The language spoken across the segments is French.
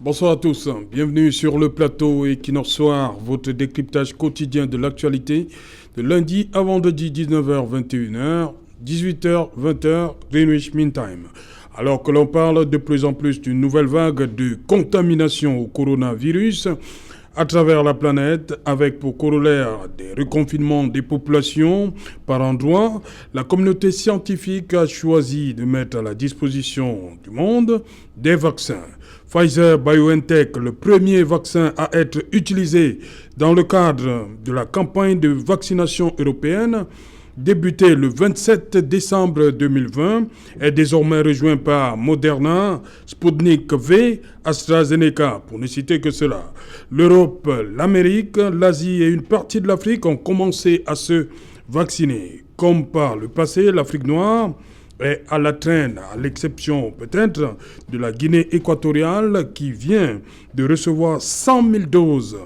Bonsoir à tous, bienvenue sur le plateau Equinox Soir, votre décryptage quotidien de l'actualité de lundi à vendredi 19h 21h, 18h 20h Greenwich Mean Time. Alors que l'on parle de plus en plus d'une nouvelle vague de contamination au coronavirus à travers la planète, avec pour corollaire des reconfinements des populations par endroits, la communauté scientifique a choisi de mettre à la disposition du monde des vaccins. Pfizer-BioNTech, le premier vaccin à être utilisé dans le cadre de la campagne de vaccination européenne, débuté le 27 décembre 2020, est désormais rejoint par Moderna, Sputnik V, AstraZeneca, pour ne citer que cela. L'Europe, l'Amérique, l'Asie et une partie de l'Afrique ont commencé à se vacciner. Comme par le passé, l'Afrique noire est à la traîne, à l'exception peut-être de la Guinée équatoriale qui vient de recevoir 100 000 doses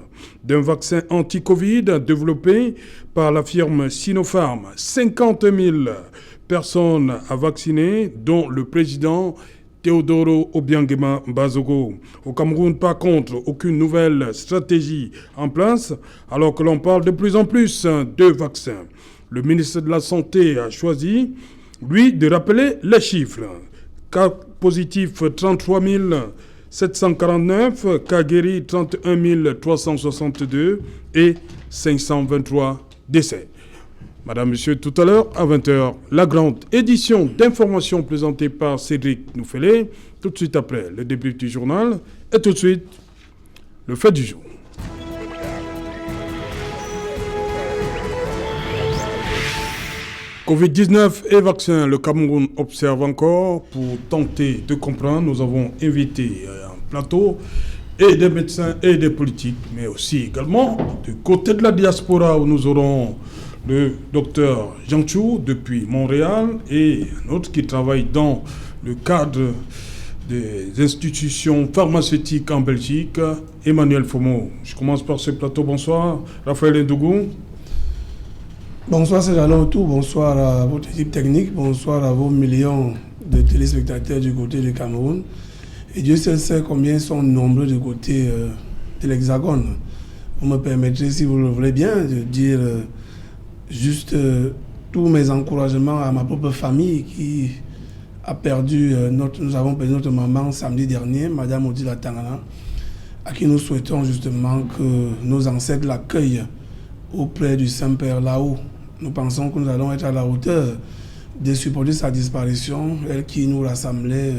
d'un vaccin anti-Covid développé par la firme Sinopharm. 50 000 personnes à vacciner, dont le président Teodoro Obiangema Bazogo. Au Cameroun, par contre, aucune nouvelle stratégie en place, alors que l'on parle de plus en plus de vaccins. Le ministre de la Santé a choisi, lui, de rappeler les chiffres. Cas positifs 33 749, cas guéris 31 362 et 523 décès. Madame, Monsieur, tout à l'heure, à 20h, la grande édition d'information présentée par Cédric Nouffelé. Tout de suite après, le début du journal. Et tout de suite, le fait du jour. Covid-19 et vaccin, le Cameroun observe encore. Pour tenter de comprendre, nous avons invité un plateau et des médecins et des politiques, mais aussi également du côté de la diaspora où nous aurons le docteur Jean Chou depuis Montréal et un autre qui travaille dans le cadre des institutions pharmaceutiques en Belgique, Emmanuel Fomo. Je commence par ce plateau. Bonsoir. Raphaël Ndougou. Bonsoir, c'est Alain Autour. Bonsoir à votre équipe technique. Bonsoir à vos millions de téléspectateurs du côté du Cameroun. Et Dieu seul sait combien ils sont nombreux du côté de l'Hexagone. Vous me permettrez, si vous le voulez bien, de dire juste tous mes encouragements à ma propre famille qui a perdu, nous avons perdu notre maman samedi dernier, Madame Odila Tangana, à qui nous souhaitons justement que nos ancêtres l'accueillent auprès du Saint-Père là-haut. Nous pensons que nous allons être à la hauteur de supporter sa disparition, elle qui nous rassemblait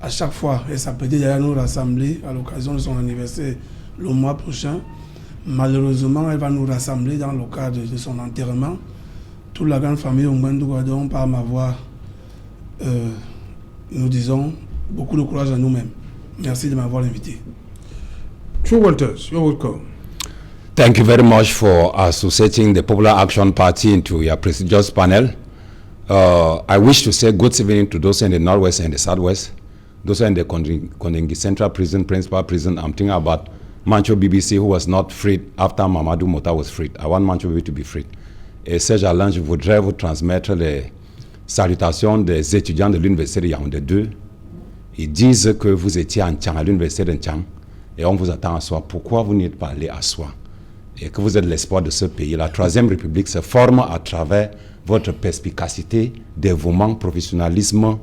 à chaque fois. Elle s'apprêtait d'ailleurs nous rassembler à l'occasion de son anniversaire le mois prochain. Malheureusement, elle va nous rassembler dans le cadre de son enterrement. Toute la grande famille Ombandougadon, par ma voix, nous disons beaucoup de courage à nous-mêmes. Merci de m'avoir invité. Joe Walters, you're welcome. Thank you very much for associating the Popular Action Party into your prestigious panel. I wish to say good evening to those in the Northwest and the Southwest. Those in the Kondengi Central Prison, Principal Prison. I'm thinking about Mancho BBC, who was not freed after Mamadou Mota was freed. I want Mancho BBC to be freed. Et Serge Alain, je voudrais vous transmettre les salutations des étudiants de l'Université de Yaoundé 2. Ils disent que vous étiez en Tchang, à l'Université de Tchang, et on vous attend à soi. Pourquoi vous n'êtes pas allé à soi? Et que vous êtes l'espoir de ce pays. La Troisième République se forme à travers votre perspicacité, dévouement, professionnalisme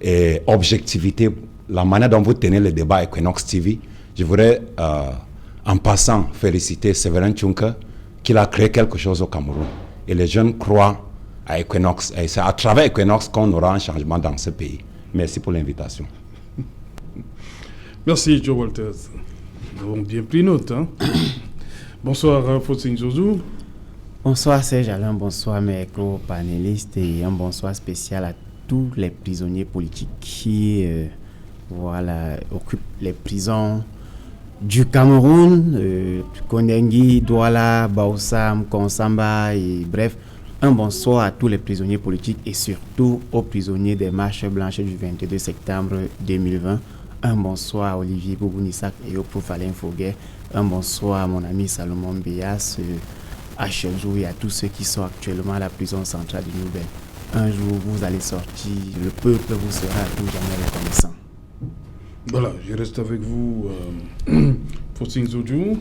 et objectivité, la manière dont vous tenez le débat Equinox TV. Je voudrais, en passant, féliciter Séverin Tchunke, qu'il a créé quelque chose au Cameroun. Et les jeunes croient à Equinox. Et c'est à travers Equinox qu'on aura un changement dans ce pays. Merci pour l'invitation. Merci, Joe Walters. Nous avons bien pris note. Bonsoir, Fossing Zozou. Bonsoir, Serge Alain. Bonsoir, mes co-panélistes. Et un bonsoir spécial à tous les prisonniers politiques qui occupent les prisons du Cameroun, Kondengi, Douala, Baoussam, Konsamba, et bref, un bonsoir à tous les prisonniers politiques et surtout aux prisonniers des marches blanches du 22 septembre 2020. Un bonsoir à Olivier Boubounissak et au prof Alain Fauguet. Un bonsoir à mon ami Salomon Béas, à Chelzou et à tous ceux qui sont actuellement à la prison centrale de Nouvelle. Un jour, vous allez sortir, le peuple vous sera à tout jamais reconnaissant. Voilà, je reste avec vous, Faustin Zodjou.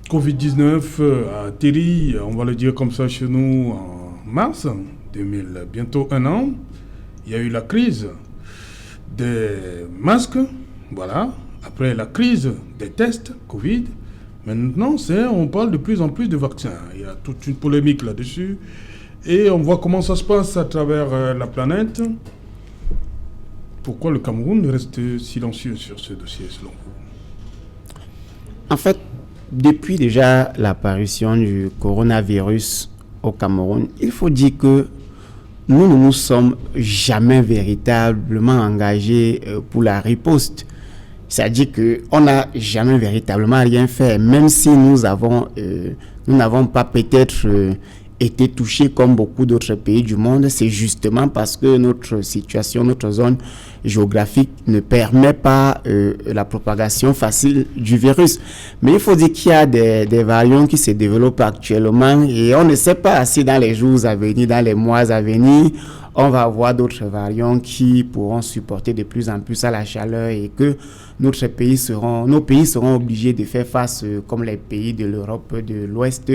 Covid-19 a atterri, on va le dire comme ça chez nous, en mars 2000, bientôt un an. Il y a eu la crise des masques, voilà. Après la crise des tests Covid, maintenant on parle de plus en plus de vaccins. Il y a toute une polémique là-dessus. Et on voit comment ça se passe à travers la planète. Pourquoi le Cameroun reste silencieux sur ce dossier, selon vous? En fait, depuis déjà l'apparition du coronavirus au Cameroun, il faut dire que nous ne nous sommes jamais véritablement engagés pour la riposte. C'est-à-dire qu'on n'a jamais véritablement rien fait, même si nous n'avons pas peut-être été touchés comme beaucoup d'autres pays du monde. C'est justement parce que notre situation, notre zone géographique ne permet pas la propagation facile du virus. Mais il faut dire qu'il y a des variants qui se développent actuellement et on ne sait pas si dans les jours à venir, dans les mois à venir, on va avoir d'autres variants qui pourront supporter de plus en plus à la chaleur et que nos pays seront obligés de faire face, comme les pays de l'Europe de l'Ouest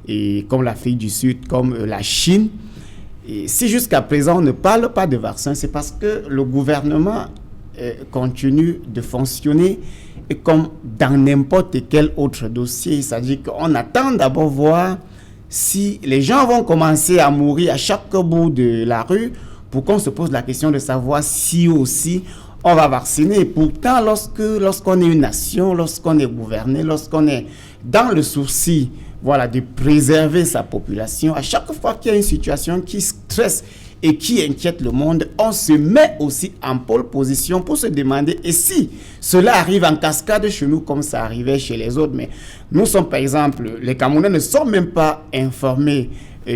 et comme l'Afrique du Sud, comme la Chine. Et si jusqu'à présent on ne parle pas de vaccin, c'est parce que le gouvernement continue de fonctionner comme dans n'importe quel autre dossier. C'est-à-dire qu'on attend d'abord voir si les gens vont commencer à mourir à chaque bout de la rue pour qu'on se pose la question de savoir si aussi on va vacciner. Pourtant, lorsqu'on est une nation, lorsqu'on est gouverné, lorsqu'on est dans le souci de préserver sa population, à chaque fois qu'il y a une situation qui stresse et qui inquiète le monde, on se met aussi en pole position pour se demander et si cela arrive en cascade chez nous comme ça arrivait chez les autres. Mais nous sommes, par exemple, les Camerounais ne sont même pas informés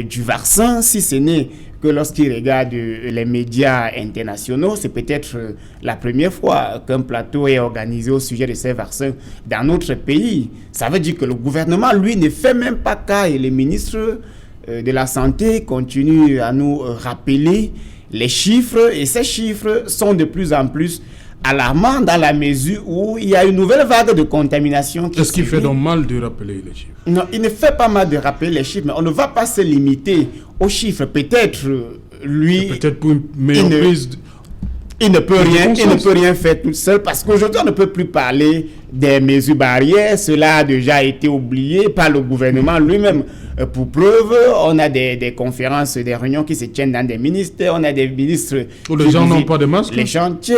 du vaccin, si ce n'est que lorsqu'ils regardent les médias internationaux. C'est peut-être la première fois qu'un plateau est organisé au sujet de ces vaccins dans notre pays. Ça veut dire que le gouvernement, lui, ne fait même pas cas et les ministres de la Santé continuent à nous rappeler les chiffres et ces chiffres sont de plus en plus alarmants dans la mesure où il y a une nouvelle vague de contamination. Est-ce qu'il fait donc mal de rappeler les chiffres? Non, il ne fait pas mal de rappeler les chiffres, mais on ne va pas se limiter aux chiffres. Peut-être lui... Peut-être pour une meilleure prise... Il ne peut rien faire tout seul parce qu'aujourd'hui, on ne peut plus parler des mesures barrières. Cela a déjà été oublié par le gouvernement lui-même. Pour preuve, on a des conférences, des réunions qui se tiennent dans des ministères. On a des ministres... Où les gens n'ont pas de masque. Les chantiers.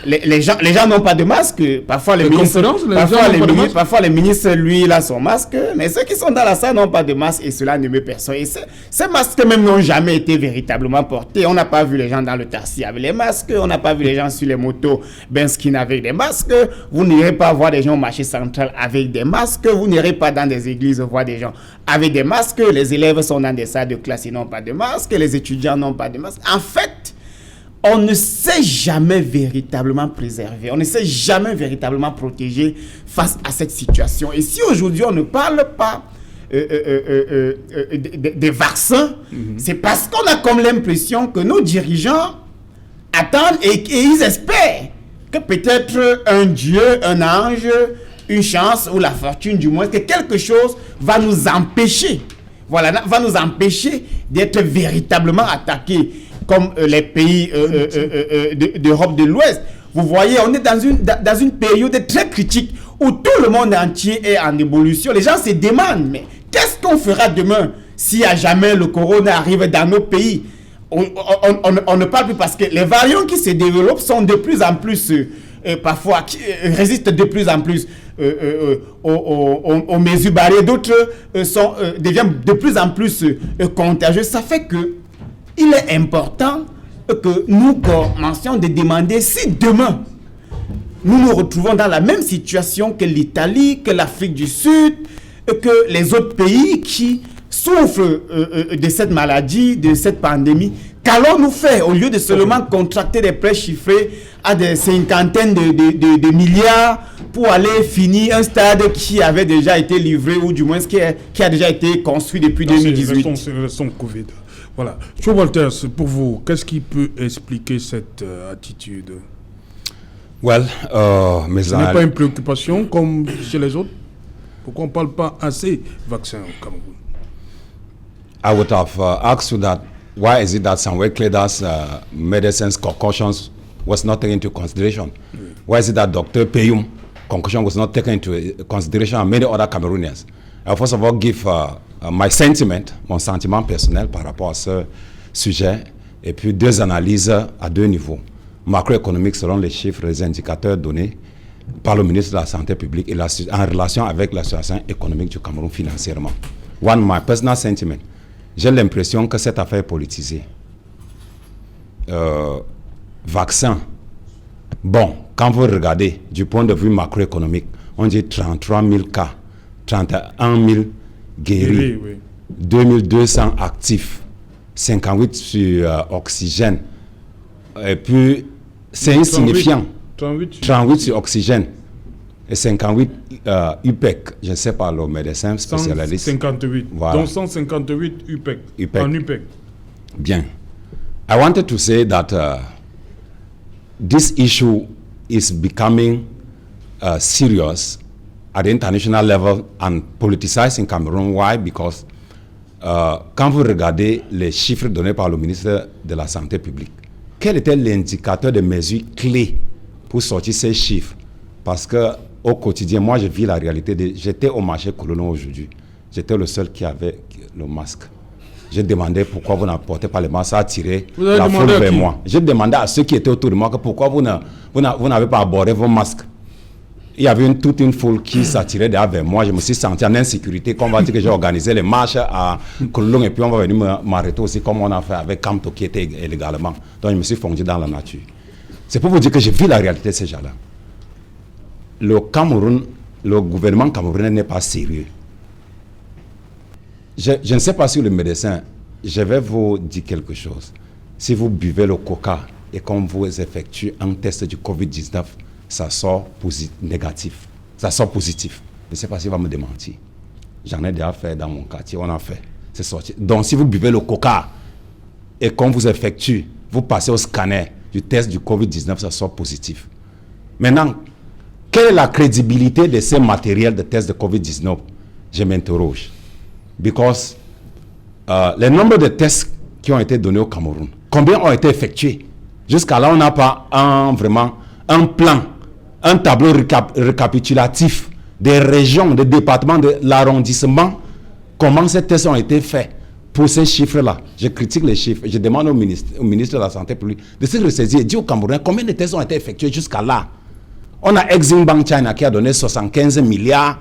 Les gens n'ont pas de masque. Parfois, les ministres... Parfois, les ministres, lui, il a son masque. Mais ceux qui sont dans la salle n'ont pas de masque et cela ne met personne. Et ces masques même n'ont jamais été véritablement portés. On n'a pas vu les gens dans le taxi avec les masques. On n'a pas vu les gens sur les motos Benskin avec des masques. Vous n'irez pas voir des gens au marché central avec des masques. Vous n'irez pas dans des églises voir des gens avec des masques. Les élèves sont dans des salles de classe, ils n'ont pas de masque. Les étudiants n'ont pas de masque. En fait, on ne s'est jamais véritablement préservé. On ne s'est jamais véritablement protégé face à cette situation. Et si aujourd'hui on ne parle pas des vaccins, c'est parce qu'on a comme l'impression que nos dirigeants attendent et ils espèrent que peut-être un Dieu, un ange, une chance ou la fortune du moins, que quelque chose va nous empêcher, va nous empêcher d'être véritablement attaqués comme les pays d'Europe de l'Ouest. Vous voyez, on est dans une période très critique où tout le monde entier est en évolution. Les gens se demandent, mais qu'est-ce qu'on fera demain si à jamais le corona arrive dans nos pays? On ne parle plus parce que les variants qui se développent sont de plus en plus, parfois, qui résistent de plus en plus aux mesures barrières. D'autres deviennent de plus en plus contagieux. Ça fait que il est important que nous commencions de demander si demain nous nous retrouvons dans la même situation que l'Italie, que l'Afrique du Sud, que les autres pays qui souffrent de cette maladie, de cette pandémie. Qu'allons-nous faire au lieu de seulement contracter des prêts chiffrés à des cinquantaines de milliards pour aller finir un stade qui avait déjà été livré ou du moins qui a déjà été construit depuis 2018. Restons Covid. Voilà. Joe Walters, pour vous, qu'est-ce qui peut expliquer cette attitude? Well, Ce n'est pas une préoccupation comme chez les autres? Pourquoi on ne parle pas assez vaccin au Cameroun? I would have asked you that. Why is it that Samuel Kleda's medicines concussions was not taken into consideration? Why is it that Dr. Peyum concussion was not taken into consideration and many other Cameroonians? I'll first of all give my sentiment, mon sentiment personnel par rapport à ce sujet, et puis deux analyses à deux niveaux. Macroéconomique selon les chiffres, les indicateurs donnés par le ministre de la Santé publique et en relation avec la situation économique du Cameroun financièrement. One, my personal sentiment. J'ai l'impression que cette affaire est politisée. Vaccin. Bon, quand vous regardez du point de vue macroéconomique, on dit 33 000 cas, 31 000 guéris, oui. 2200 actifs, 58 sur oxygène. Et puis, c'est insignifiant. 38 sur oxygène. Et 58 UPEC, je ne sais pas, le médecin spécialiste. 158. Voilà. Donc 158 UPEC. En UPEC. Bien. I wanted to say that this issue is becoming serious at the international level and politicized in Cameroon. Why? Because quand vous regardez les chiffres donnés par le ministre de la Santé publique, quel était l'indicateur de mesures clés pour sortir ces chiffres? Parce que au quotidien, moi je vis la réalité. J'étais au marché Cololon aujourd'hui. J'étais le seul qui avait le masque. J'ai demandé pourquoi vous n'apportez pas le masque. Ça a attiré la foule vers moi. J'ai demandé à ceux qui étaient autour de moi que pourquoi vous n'avez pas abordé vos masques. Il y avait toute une foule qui s'attirait vers moi. Je me suis senti en insécurité. Comme on va dire que j'ai organisé les marches à Cololon et puis on va venir m'arrêter aussi comme on a fait avec Kamto qui était illégalement. Donc je me suis fondu dans la nature. C'est pour vous dire que je vis la réalité de ces gens-là. Le Cameroun, le gouvernement camerounais n'est pas sérieux. Je ne sais pas si le médecin, je vais vous dire quelque chose. Si vous buvez le coca et qu'on vous effectue un test du Covid-19, ça sort négatif. Ça sort positif. Je ne sais pas s'il va me démentir. J'en ai déjà fait dans mon quartier, on a fait. C'est sorti. Donc si vous buvez le coca et qu'on vous effectue, vous passez au scanner du test du Covid-19, ça sort positif. Maintenant, quelle est la crédibilité de ces matériels de test de Covid-19? Je m'interroge. Because le nombre de tests qui ont été donnés au Cameroun, combien ont été effectués? Jusqu'à là, on n'a pas vraiment un plan, un tableau récapitulatif des régions, des départements, de l'arrondissement, comment ces tests ont été faits. Pour ces chiffres-là, je critique les chiffres. Je demande au ministre de la Santé publique de se ressaisir et dire aux Camerounais combien de tests ont été effectués jusqu'à là. On a Exim Bank China qui a donné 75 milliards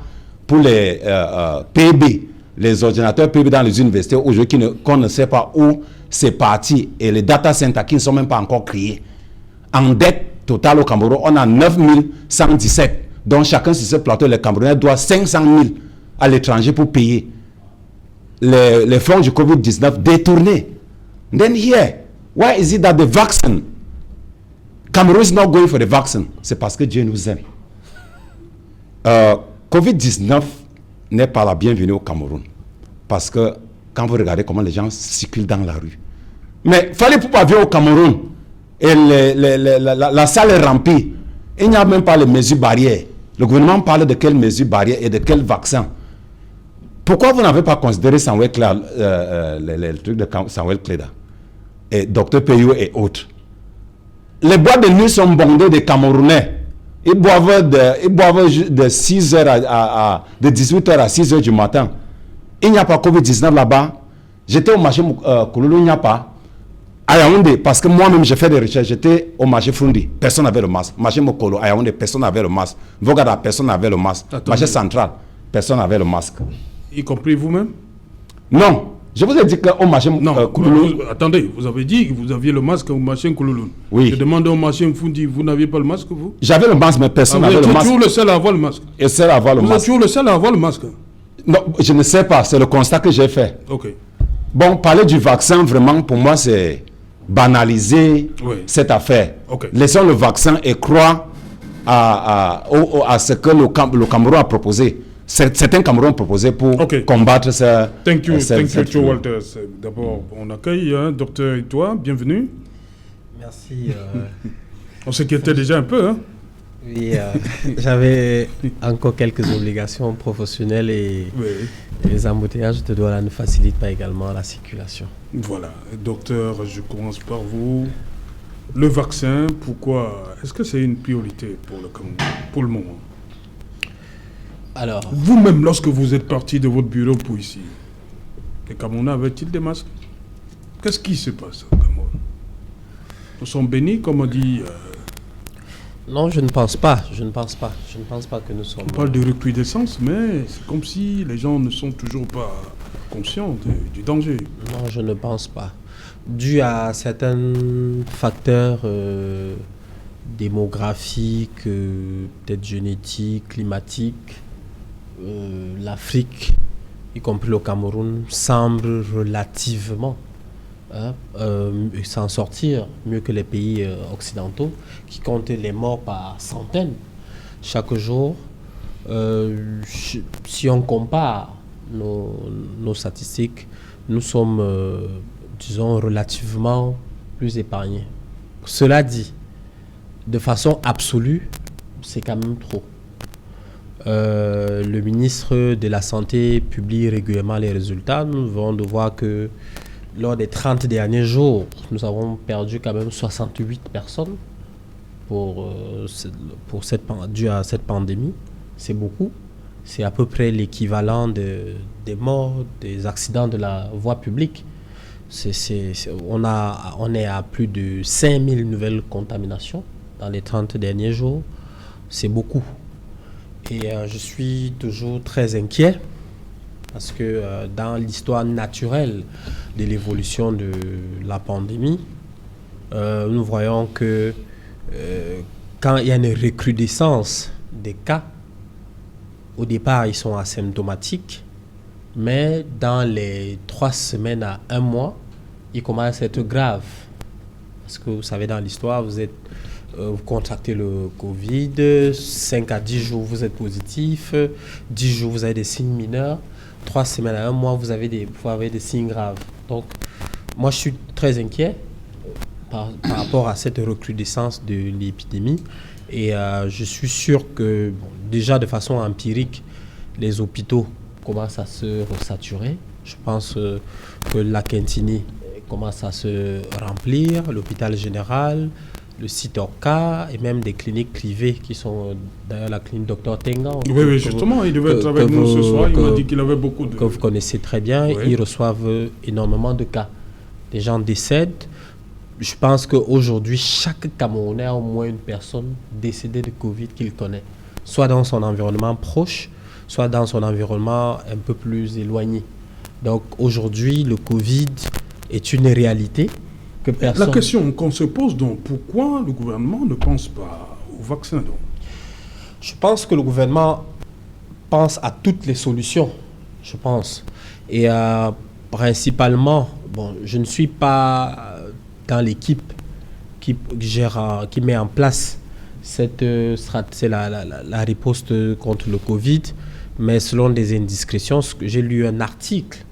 pour les PB, les ordinateurs PB dans les universités aujourd'hui qu'on ne sait pas où c'est parti et les data centers qui ne sont même pas encore créés. En dette totale au Cameroun, on a 9117. Donc chacun sur ce plateau, les Camerounais doivent 500 000 à l'étranger pour payer les fonds du Covid-19 détournés. Then here, why is it that the vaccine, Cameroon is not going for the vaccine? C'est parce que Dieu nous aime. Covid-19 n'est pas la bienvenue au Cameroun. Parce que quand vous regardez comment les gens circulent dans la rue. Mais il fallait pouvoir venir au Cameroun. Et la salle est remplie. Il n'y a même pas les mesures barrières. Le gouvernement parle de quelles mesures barrières et de quels vaccins. Pourquoi vous n'avez pas considéré Samuel Kleda, les trucs de Samuel Kleda et Dr Peyou et autres? Les boîtes de nuit sont bondées de Camerounais. Ils boivent de 6h de 18h à 6h du matin. Il n'y a pas Covid-19 là-bas. J'étais au marché Kouloulou, il n'y a pas. À Yaoundé, parce que moi-même j'ai fait des recherches, j'étais au marché Frundi, personne n'avait le masque. Marché Mokolo, à Yaoundé, personne n'avait le masque. Vogada, personne n'avait le masque. Attendez. Marché Central, personne n'avait le masque. Y compris vous-même? Non. Je vous ai dit qu'au marché Kouloulou... Attendez, vous avez dit que vous aviez le masque au marché Kouloulou. Oui. Je demande au marché Frundi, vous n'aviez pas le masque, vous? J'avais le masque, mais personne n'avait le masque. Vous êtes toujours le seul à avoir le masque. Et seul à avoir le masque. Vous êtes toujours le seul à avoir le masque. Non, je ne sais pas, c'est le constat que j'ai fait. Ok. Bon, parler du vaccin, vraiment, pour moi, c'est banaliser cette affaire. Okay. Laissons le vaccin et croire à ce que le Cameroun a proposé. Certains Cameroun ont proposé pour combattre ça. Thank you, Joe Walters. D'abord, on accueille Docteur Itoa, bienvenue. Merci. On s'inquiétait déjà un peu, hein? Oui, j'avais encore quelques obligations professionnelles et les embouteillages de Douala ne facilitent pas également la circulation. Voilà, docteur, je commence par vous. Le vaccin, pourquoi? Est-ce que c'est une priorité pour le Cameroun, pour le moment? Alors, vous-même, lorsque vous êtes parti de votre bureau pour ici, les Camerounais avaient-ils des masques? Qu'est-ce qui se passe au Cameroun? Nous sommes bénis, comme on dit. non, je ne pense pas. Je ne pense pas que nous sommes. On parle de recrudescence, mais c'est comme si les gens ne sont toujours pas conscients du danger. Non, je ne pense pas. Dû à certains facteurs démographiques, peut-être génétiques, climatiques, l'Afrique, y compris le Cameroun, semble relativement s'en sortir mieux que les pays occidentaux qui comptent les morts par centaines chaque jour. Si on compare nos statistiques, nous sommes, disons, relativement plus épargnés. Cela dit, de façon absolue, c'est quand même trop. Le ministre de la Santé publie régulièrement les résultats. Nous venons de voir que lors des 30 derniers jours, nous avons perdu quand même 68 personnes dû à cette pandémie. C'est beaucoup. C'est à peu près l'équivalent des morts, des accidents de la voie publique. On est à plus de 5000 nouvelles contaminations dans les 30 derniers jours. C'est beaucoup. Et je suis toujours très inquiet parce que dans l'histoire naturelle de l'évolution de la pandémie, nous voyons que quand il y a une recrudescence des cas, au départ, ils sont asymptomatiques, mais dans les 3 semaines à 1 mois, ils commencent à être graves. Parce que vous savez, dans l'histoire, vous contractez le Covid, 5 à 10 jours, vous êtes positif, 10 jours, vous avez des signes mineurs, 3 semaines à 1 mois, vous avez des signes graves. Donc, moi, je suis très inquiet par rapport à cette recrudescence de l'épidémie. Et je suis sûr que, déjà de façon empirique, les hôpitaux commencent à se saturer. Je pense que la Quintini commence à se remplir, l'hôpital général, le site Orca et même des cliniques privées qui sont d'ailleurs la clinique Dr Tengan. Oui, justement, il devait être avec nous ce soir. Il m'a dit qu'il avait beaucoup de... Que vous connaissez très bien, oui. Ils reçoivent énormément de cas. Les gens décèdent. Je pense qu'aujourd'hui, chaque Camerounais a au moins une personne décédée de Covid qu'il connaît, soit dans son environnement proche, soit dans son environnement un peu plus éloigné. Donc aujourd'hui, le Covid est une réalité que personne... La question qu'on se pose donc, pourquoi le gouvernement ne pense pas au vaccin donc? Je pense que le gouvernement pense à toutes les solutions, je pense. Et principalement, je ne suis pas dans l'équipe qui met en place la riposte contre le Covid, mais selon des indiscrétions, j'ai lu un article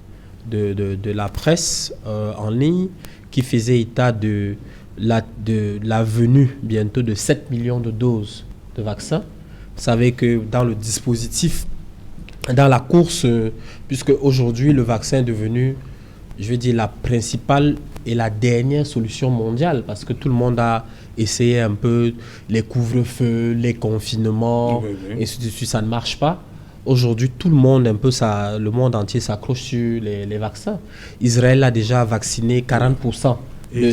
de la presse en ligne qui faisait état de la venue bientôt de 7 millions de doses de vaccins. Vous savez que dans le dispositif, dans la course, puisque aujourd'hui le vaccin est devenu, je veux dire, la principale et la dernière solution mondiale, parce que tout le monde a essayé un peu les couvre-feux, les confinements, et ainsi de suite, ça ne marche pas. Aujourd'hui, tout le monde, le monde entier s'accroche sur les vaccins. Israël a déjà vacciné 40%. Et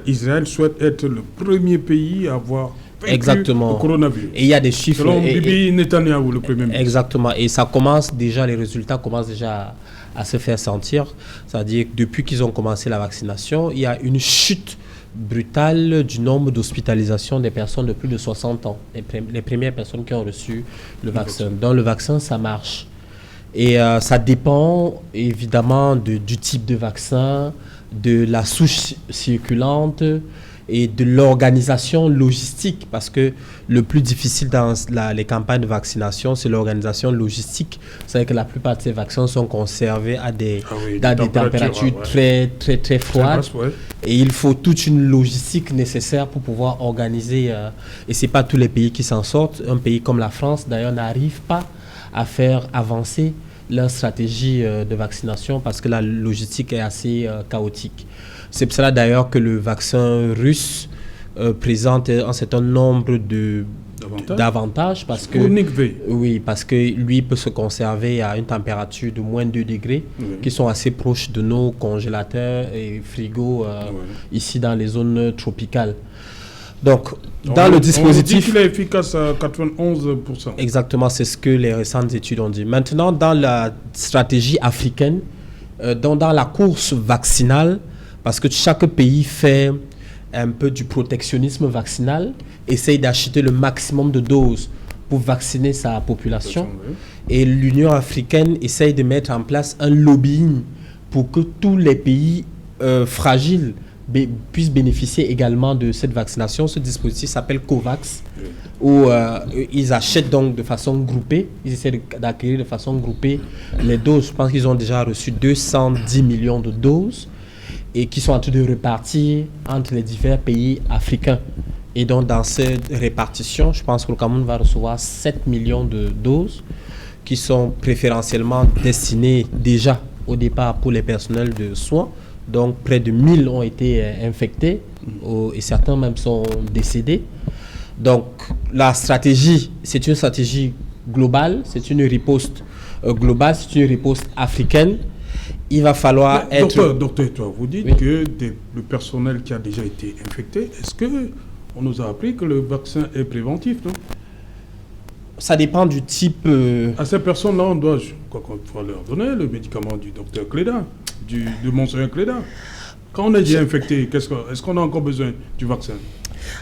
Israël souhaite être le premier pays à avoir vaincu le coronavirus. Et il y a des chiffres. Selon Bibi Netanyahu, le premier ministre. Exactement. Et ça commence déjà, les résultats commencent déjà à se faire sentir. C'est-à-dire que depuis qu'ils ont commencé la vaccination, il y a une chute brutale du nombre d'hospitalisations des personnes de plus de 60 ans. Les premières personnes qui ont reçu le vaccin. Dans le vaccin, ça marche. Et ça dépend évidemment du type de vaccin, de la souche circulante et de l'organisation logistique, parce que le plus difficile dans les campagnes de vaccination, c'est l'organisation logistique. C'est que la plupart de ces vaccins sont conservés à des températures très, très, très froides. Et il faut toute une logistique nécessaire pour pouvoir organiser. Et ce n'est pas tous les pays qui s'en sortent. Un pays comme la France, d'ailleurs, n'arrive pas à faire avancer leur stratégie de vaccination parce que la logistique est assez chaotique. C'est pour cela d'ailleurs que le vaccin russe présente un certain nombre d'avantages parce que oui, parce que lui peut se conserver à une température de moins 2 degrés qui sont assez proches de nos congélateurs et frigos ici dans les zones tropicales. Donc, dans le dispositif... On dit qu'il est efficace à 91%. Exactement, c'est ce que les récentes études ont dit. Maintenant, dans la stratégie africaine, dans la course vaccinale, parce que chaque pays fait un peu du protectionnisme vaccinal, essaye d'acheter le maximum de doses pour vacciner sa population. Et l'Union africaine essaye de mettre en place un lobbying pour que tous les pays fragiles puissent bénéficier également de cette vaccination. Ce dispositif s'appelle COVAX, où ils achètent donc de façon groupée, ils essaient d'acquérir de façon groupée les doses. Je pense qu'ils ont déjà reçu 210 millions de doses et qui sont en train de repartir entre les divers pays africains. Et donc dans cette répartition, je pense que le Cameroun va recevoir 7 millions de doses qui sont préférentiellement destinées déjà au départ pour les personnels de soins. Donc, près de 1000 ont été infectés et certains même sont décédés. Donc, la stratégie, c'est une stratégie globale, c'est une riposte globale, c'est une riposte africaine. Il va falloir être... Docteur, vous dites que le personnel qui a déjà été infecté, est-ce qu'on nous a appris que le vaccin est préventif, non? Ça dépend du type... À ces personnes-là, on doit leur donner le médicament du docteur Cléda, de Monseigneur Cléda. Quand on est déjà infecté, est-ce qu'on a encore besoin du vaccin?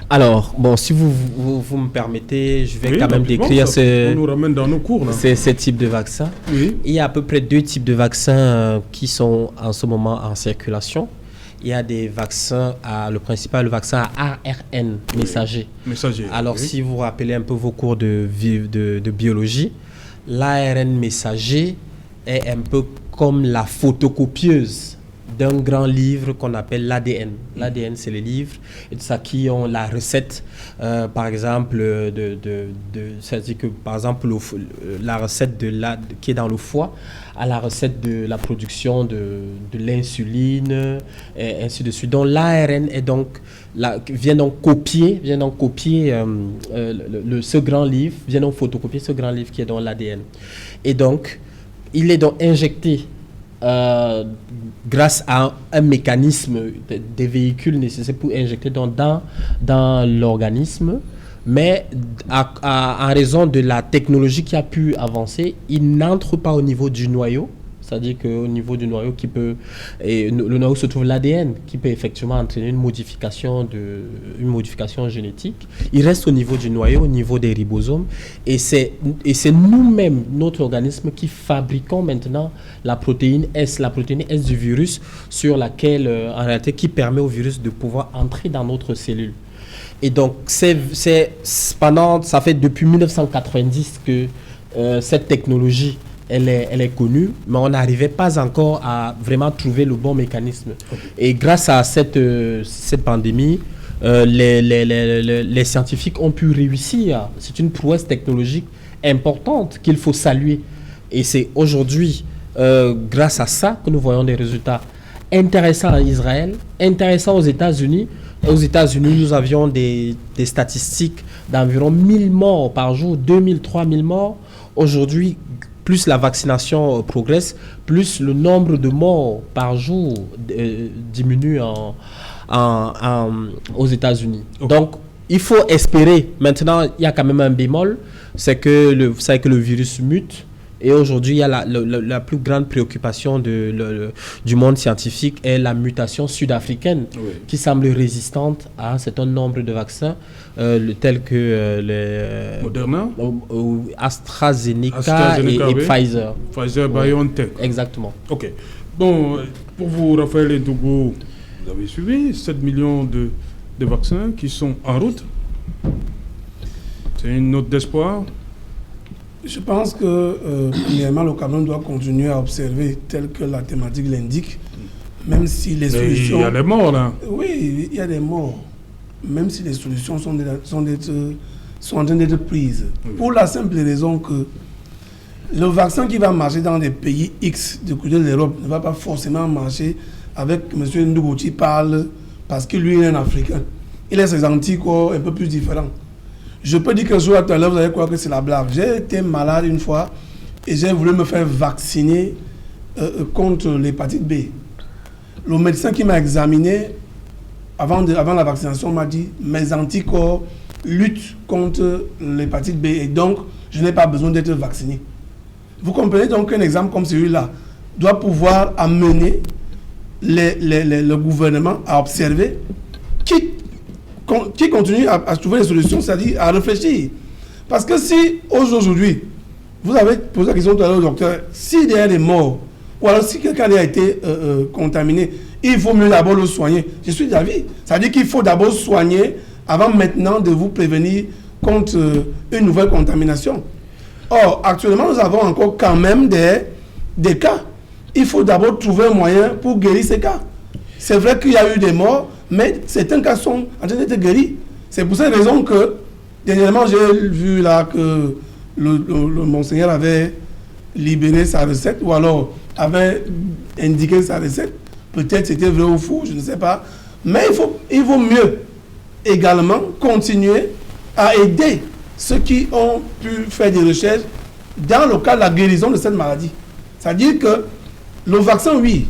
Alors, bon, si vous me permettez, je vais quand même décrire on nous ramène dans nos cours, ces types de vaccins. Oui. Il y a à peu près 2 types de vaccins qui sont en ce moment en circulation. Il y a des vaccins, le principal, le vaccin à ARN messager. Alors, si vous rappelez un peu vos cours de biologie, l'ARN messager est un peu comme la photocopieuse d'un grand livre qu'on appelle l'ADN. L'ADN, c'est les livres et ça qui ont la recette, par exemple, c'est-à-dire que, par exemple, la recette qui est dans le foie à la recette de la production de l'insuline, et ainsi de suite. Donc, l'ARN vient donc copier ce grand livre, vient donc photocopier ce grand livre qui est dans l'ADN. Et donc, il est donc injecté grâce à un mécanisme des véhicules nécessaires pour injecter dans l'organisme, mais en raison de la technologie qui a pu avancer, il n'entre pas au niveau du noyau. C'est-à-dire qu'au niveau du noyau, le noyau se trouve l'ADN, qui peut effectivement entraîner une modification génétique. Il reste au niveau du noyau, au niveau des ribosomes. Et c'est nous-mêmes, notre organisme, qui fabriquons maintenant la protéine S du virus, sur laquelle, en réalité, qui permet au virus de pouvoir entrer dans notre cellule. Et donc, ça fait depuis 1990 que cette technologie elle est connue, mais on n'arrivait pas encore à vraiment trouver le bon mécanisme. Et grâce à cette pandémie, les scientifiques ont pu réussir. C'est une prouesse technologique importante qu'il faut saluer. Et c'est aujourd'hui, grâce à ça, que nous voyons des résultats intéressants en Israël, intéressants aux États-Unis. Aux États-Unis, nous avions des statistiques d'environ 1000 morts par jour, 2000, 3000 morts. Aujourd'hui, plus la vaccination progresse, plus le nombre de morts par jour diminue aux États-Unis. Donc, il faut espérer. Maintenant, il y a quand même un bémol, c'est que le virus mute. Et aujourd'hui, il y a la plus grande préoccupation du monde scientifique est la mutation sud-africaine qui semble résistante à un certain nombre de vaccins tels que les Moderna, AstraZeneca et Pfizer. Pfizer, BioNTech. Exactement. Ok. Bon, pour vous, Raphaël Ndougou, vous avez suivi 7 millions de vaccins qui sont en route. C'est une note d'espoir. Je pense que, premièrement, le Cameroun doit continuer à observer tel que la thématique l'indique, même si les solutions... Il y a des morts, là. Oui, il y a des morts, même si les solutions sont en train d'être prises. Oui. Pour la simple raison que le vaccin qui va marcher dans des pays X du côté de l'Europe ne va pas forcément marcher avec M. Ndougo parle parce que lui, il est un Africain. Il a ses anticorps un peu plus différents. Je peux dire que tout à l'heure, vous allez croire que c'est la blague. J'ai été malade une fois et j'ai voulu me faire vacciner contre l'hépatite B. Le médecin qui m'a examiné avant la vaccination m'a dit « Mes anticorps luttent contre l'hépatite B et donc je n'ai pas besoin d'être vacciné. » Vous comprenez donc qu'un exemple comme celui-là doit pouvoir amener le gouvernement à observer qui continue à trouver des solutions, c'est-à-dire à réfléchir. Parce que si aujourd'hui, vous avez posé la question tout à l'heure au docteur, s'il y a des morts, ou alors si quelqu'un a été contaminé, il faut mieux d'abord le soigner. Je suis d'avis. C'est-à-dire qu'il faut d'abord soigner avant maintenant de vous prévenir contre une nouvelle contamination. Or, actuellement, nous avons encore quand même des cas. Il faut d'abord trouver un moyen pour guérir ces cas. C'est vrai qu'il y a eu des morts, mais certains cas sont en train d'être guéris. C'est pour cette raison que, dernièrement, j'ai vu là que le monseigneur avait libéré sa recette, ou alors avait indiqué sa recette. Peut-être c'était vrai ou faux, je ne sais pas. Mais il vaut mieux également continuer à aider ceux qui ont pu faire des recherches dans le cas de la guérison de cette maladie. C'est-à-dire que le vaccin, oui,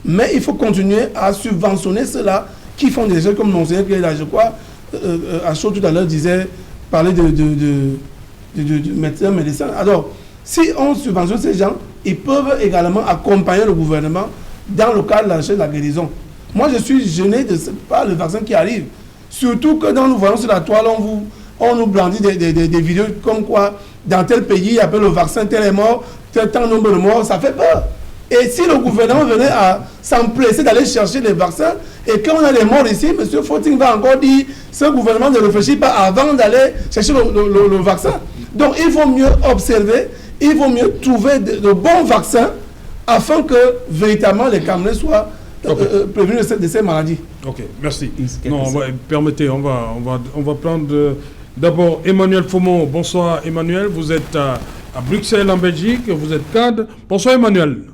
mais il faut continuer à subventionner ceux-là qui font des recherches, comme mon monseigneur qui est là, je crois, à chaud tout à l'heure disait, parler de médecins. Alors, si on subventionne ces gens, ils peuvent également accompagner le gouvernement dans le cadre de la recherche de la guérison. Moi, je suis gêné par le vaccin qui arrive. Surtout que nous voyons sur la toile, on nous brandit des vidéos comme quoi, dans tel pays, il y a le vaccin, tel est mort, tel nombre de morts, ça fait peur. Et si le gouvernement venait à s'empresser d'aller chercher des vaccins, et quand on a des morts ici, M. Fauting va encore dire, ce gouvernement ne réfléchit pas avant d'aller chercher le vaccin. Donc il faut mieux observer, il faut mieux trouver de bons vaccins afin que véritablement les Camerounais soient prévenus de ces maladies. Ok, merci. Non, permettez, on va prendre d'abord Emmanuel Fomon. Bonsoir Emmanuel, vous êtes à Bruxelles en Belgique, vous êtes cadre. Bonsoir Emmanuel.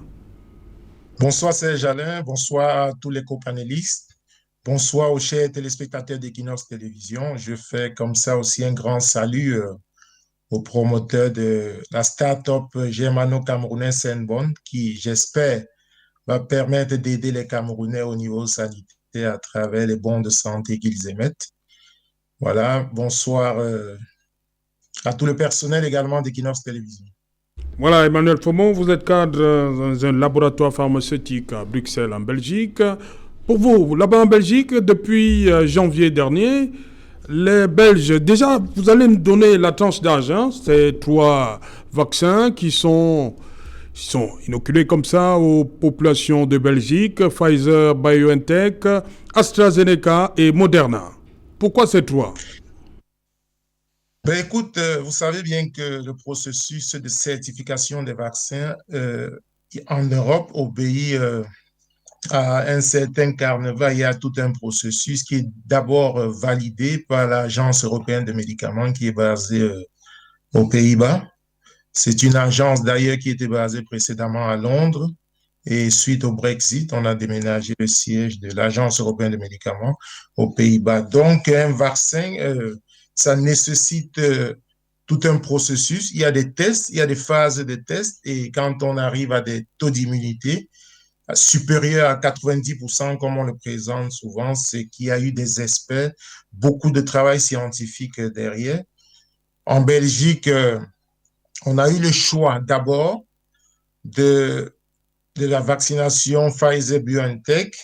Bonsoir Serge Alain, bonsoir à tous les copanélistes, bonsoir aux chers téléspectateurs d'Equinox Télévision. Je fais comme ça aussi un grand salut aux promoteurs de la start-up germano-camerounaise Senbon qui, j'espère, va permettre d'aider les Camerounais au niveau sanitaire à travers les bons de santé qu'ils émettent. Voilà, bonsoir à tout le personnel également d'Equinox Télévision. Voilà, Emmanuel Fomon, vous êtes cadre dans un laboratoire pharmaceutique à Bruxelles, en Belgique. Pour vous, là-bas en Belgique, depuis janvier dernier, les Belges, déjà, vous allez nous donner la tranche d'âge. Hein, c'est 3 vaccins qui sont inoculés comme ça aux populations de Belgique, Pfizer, BioNTech, AstraZeneca et Moderna. Pourquoi ces 3 ? Ben écoute, vous savez bien que le processus de certification des vaccins en Europe obéit à un certain carnaval. Il y a tout un processus qui est d'abord validé par l'Agence européenne de médicaments qui est basée aux Pays-Bas. C'est une agence d'ailleurs qui était basée précédemment à Londres et suite au Brexit, on a déménagé le siège de l'Agence européenne de médicaments aux Pays-Bas. Donc un vaccin... ça nécessite tout un processus. Il y a des tests, il y a des phases de tests et quand on arrive à des taux d'immunité supérieurs à 90%, comme on le présente souvent, c'est qu'il y a eu des experts, beaucoup de travail scientifique derrière. En Belgique, on a eu le choix d'abord de la vaccination Pfizer-BioNTech.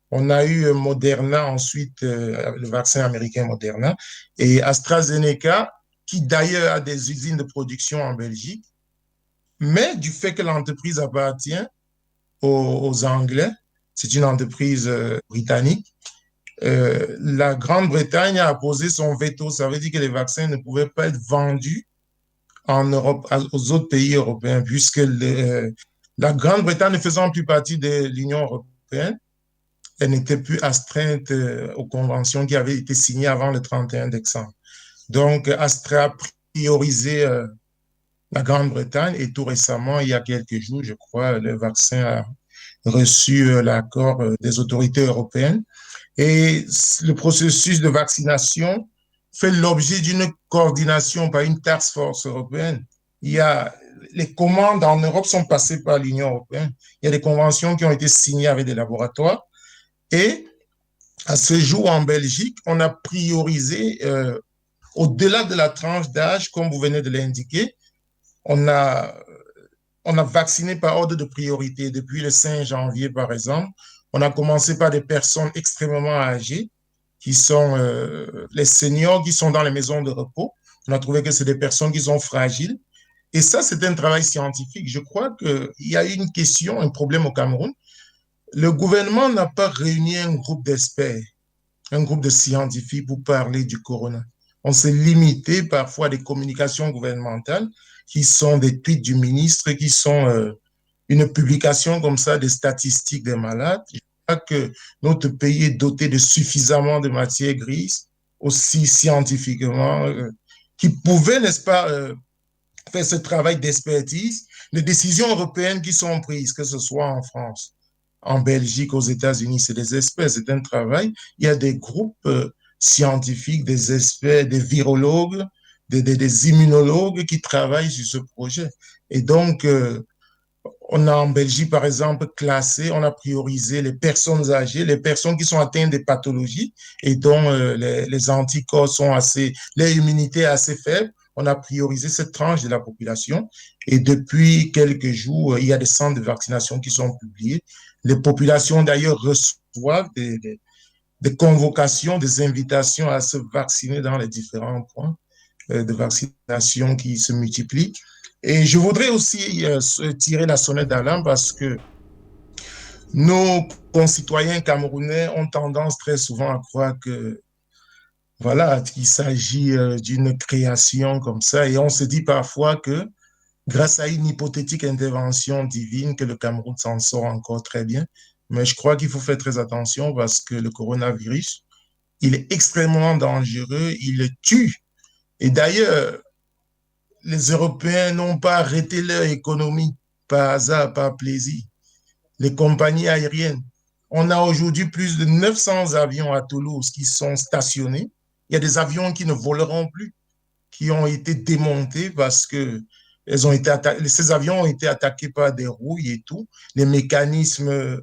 On a eu Moderna, ensuite le vaccin américain Moderna, et AstraZeneca, qui d'ailleurs a des usines de production en Belgique, mais du fait que l'entreprise appartient aux Anglais, c'est une entreprise britannique, la Grande-Bretagne a posé son veto. Ça veut dire que les vaccins ne pouvaient pas être vendus en Europe, aux autres pays européens, puisque la Grande-Bretagne ne faisant plus partie de l'Union européenne, elle n'était plus astreinte aux conventions qui avaient été signées avant le 31 décembre. Donc, Astra a priorisé la Grande-Bretagne et tout récemment, il y a quelques jours, je crois, le vaccin a reçu l'accord des autorités européennes. Et le processus de vaccination fait l'objet d'une coordination par une task force européenne. Les commandes en Europe sont passées par l'Union européenne. Il y a des conventions qui ont été signées avec des laboratoires. Et à ce jour, en Belgique, on a priorisé, au-delà de la tranche d'âge, comme vous venez de l'indiquer, on a vacciné par ordre de priorité. Depuis le 5 janvier, par exemple, on a commencé par des personnes extrêmement âgées, qui sont les seniors qui sont dans les maisons de repos. On a trouvé que c'est des personnes qui sont fragiles. Et ça, c'est un travail scientifique. Je crois qu'il y a une question, un problème au Cameroun. Le gouvernement n'a pas réuni un groupe d'experts, un groupe de scientifiques pour parler du corona. On s'est limité parfois à des communications gouvernementales qui sont des tweets du ministre, qui sont une publication comme ça des statistiques des malades. Je crois que notre pays est doté de suffisamment de matières grises, aussi scientifiquement, qui pouvaient, n'est-ce pas, faire ce travail d'expertise. Les décisions européennes qui sont prises, que ce soit en France, en Belgique, aux États-Unis, c'est des experts, c'est un travail. Il y a des groupes scientifiques, des experts, des virologues, des immunologues qui travaillent sur ce projet. Et donc, on a en Belgique, par exemple, classé, on a priorisé les personnes âgées, les personnes qui sont atteintes de pathologies et dont les anticorps sont assez, l'immunité est assez faible. On a priorisé cette tranche de la population et depuis quelques jours, il y a des centres de vaccination qui sont publiés. Les populations, d'ailleurs, reçoivent des convocations, des invitations à se vacciner dans les différents points de vaccination qui se multiplient. Et je voudrais aussi tirer la sonnette d'alarme parce que nos concitoyens camerounais ont tendance très souvent à croire que voilà, qu'il s'agit d'une création comme ça. Et on se dit parfois que grâce à une hypothétique intervention divine, que le Cameroun s'en sort encore très bien. Mais je crois qu'il faut faire très attention parce que le coronavirus, il est extrêmement dangereux, il tue. Et d'ailleurs, les Européens n'ont pas arrêté leur économie par hasard, par plaisir. Les compagnies aériennes, on a aujourd'hui plus de 900 avions à Toulouse qui sont stationnés. Il y a des avions qui ne voleront plus, qui ont été démontés parce que ces avions ont été attaqués par des rouilles et tout. Les mécanismes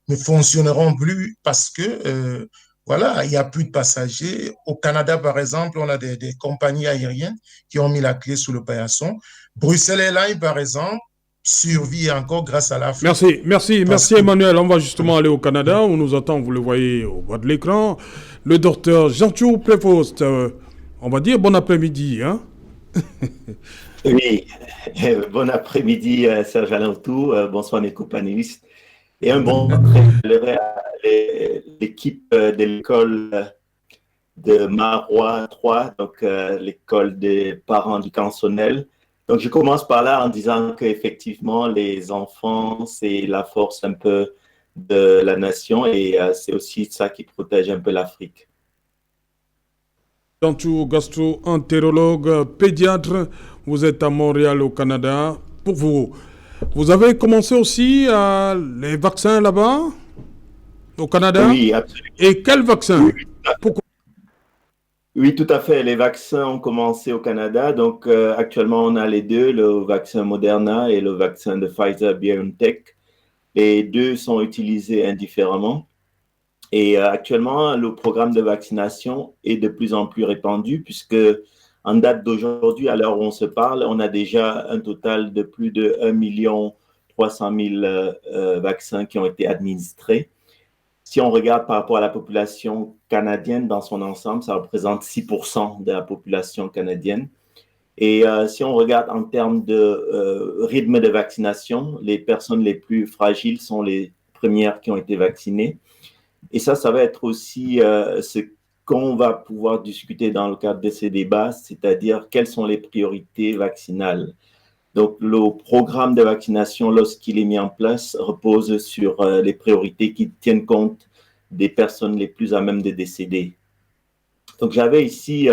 ne fonctionneront plus parce que voilà, il n'y a plus de passagers. Au Canada, par exemple, on a des compagnies aériennes qui ont mis la clé sous le paillasson. Bruxelles Airlines, par exemple, survit encore grâce à l'Afrique. Merci Emmanuel. On va justement aller au Canada. On nous attend, vous le voyez au bas de l'écran. Le docteur Jean-Tchou Prévost. On va dire bon après-midi, hein? Oui, bon après-midi, Serge Alentou. Bonsoir mes companélistes. Et un bon après-midi à l'équipe de l'école de Marois 3, donc l'école des parents du Cansonnel. Donc, je commence par là en disant qu'effectivement, les enfants, c'est la force un peu de la nation et c'est aussi ça qui protège un peu l'Afrique. Jean-Tchou, gastro-entérologue, pédiatre, vous êtes à Montréal au Canada. Pour vous, vous avez commencé aussi les vaccins là-bas, au Canada? Oui, absolument. Et quel vaccin? Pourquoi? Oui, tout à fait. Les vaccins ont commencé au Canada. Donc, actuellement, on a les deux, le vaccin Moderna et le vaccin de Pfizer-BioNTech. Les deux sont utilisés indifféremment. Et actuellement, le programme de vaccination est de plus en plus répandu puisque, en date d'aujourd'hui, à l'heure où on se parle, on a déjà un total de plus de 1 300 000 vaccins qui ont été administrés. Si on regarde par rapport à la population canadienne dans son ensemble, ça représente 6% de la population canadienne. Et si on regarde en termes de rythme de vaccination, les personnes les plus fragiles sont les premières qui ont été vaccinées. Et ça va être aussi ce qu'on va pouvoir discuter dans le cadre de ces débats, c'est-à-dire quelles sont les priorités vaccinales. Donc, le programme de vaccination, lorsqu'il est mis en place, repose sur les priorités qui tiennent compte des personnes les plus à même de décéder. Donc, j'avais ici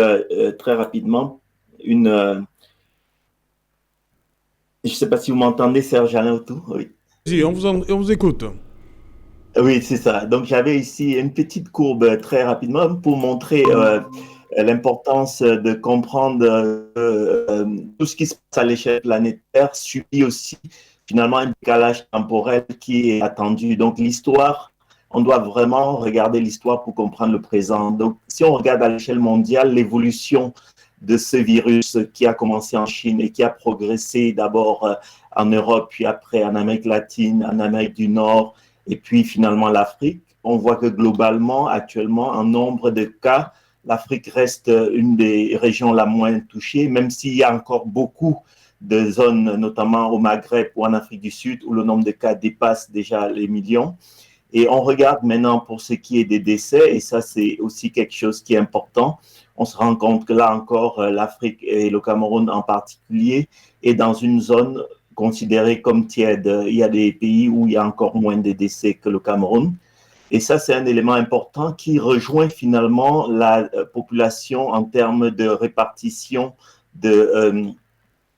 très rapidement une... je ne sais pas si vous m'entendez, Serge Alain Autou. Oui. Si, on vous écoute. Oui, c'est ça. Donc, j'avais ici une petite courbe très rapidement pour montrer l'importance de comprendre tout ce qui se passe à l'échelle planétaire subit aussi finalement un décalage temporel qui est attendu. Donc, l'histoire, on doit vraiment regarder l'histoire pour comprendre le présent. Donc, si on regarde à l'échelle mondiale, l'évolution de ce virus qui a commencé en Chine et qui a progressé d'abord en Europe, puis après en Amérique latine, en Amérique du Nord, et puis finalement l'Afrique, on voit que globalement, actuellement, en nombre de cas, l'Afrique reste une des régions la moins touchée, même s'il y a encore beaucoup de zones, notamment au Maghreb ou en Afrique du Sud, où le nombre de cas dépasse déjà les millions. Et on regarde maintenant pour ce qui est des décès, et ça c'est aussi quelque chose qui est important. On se rend compte que là encore, l'Afrique et le Cameroun en particulier est dans une zone considérée comme tiède. Il y a des pays où il y a encore moins de décès que le Cameroun. Et ça, c'est un élément important qui rejoint finalement la population en termes de répartition de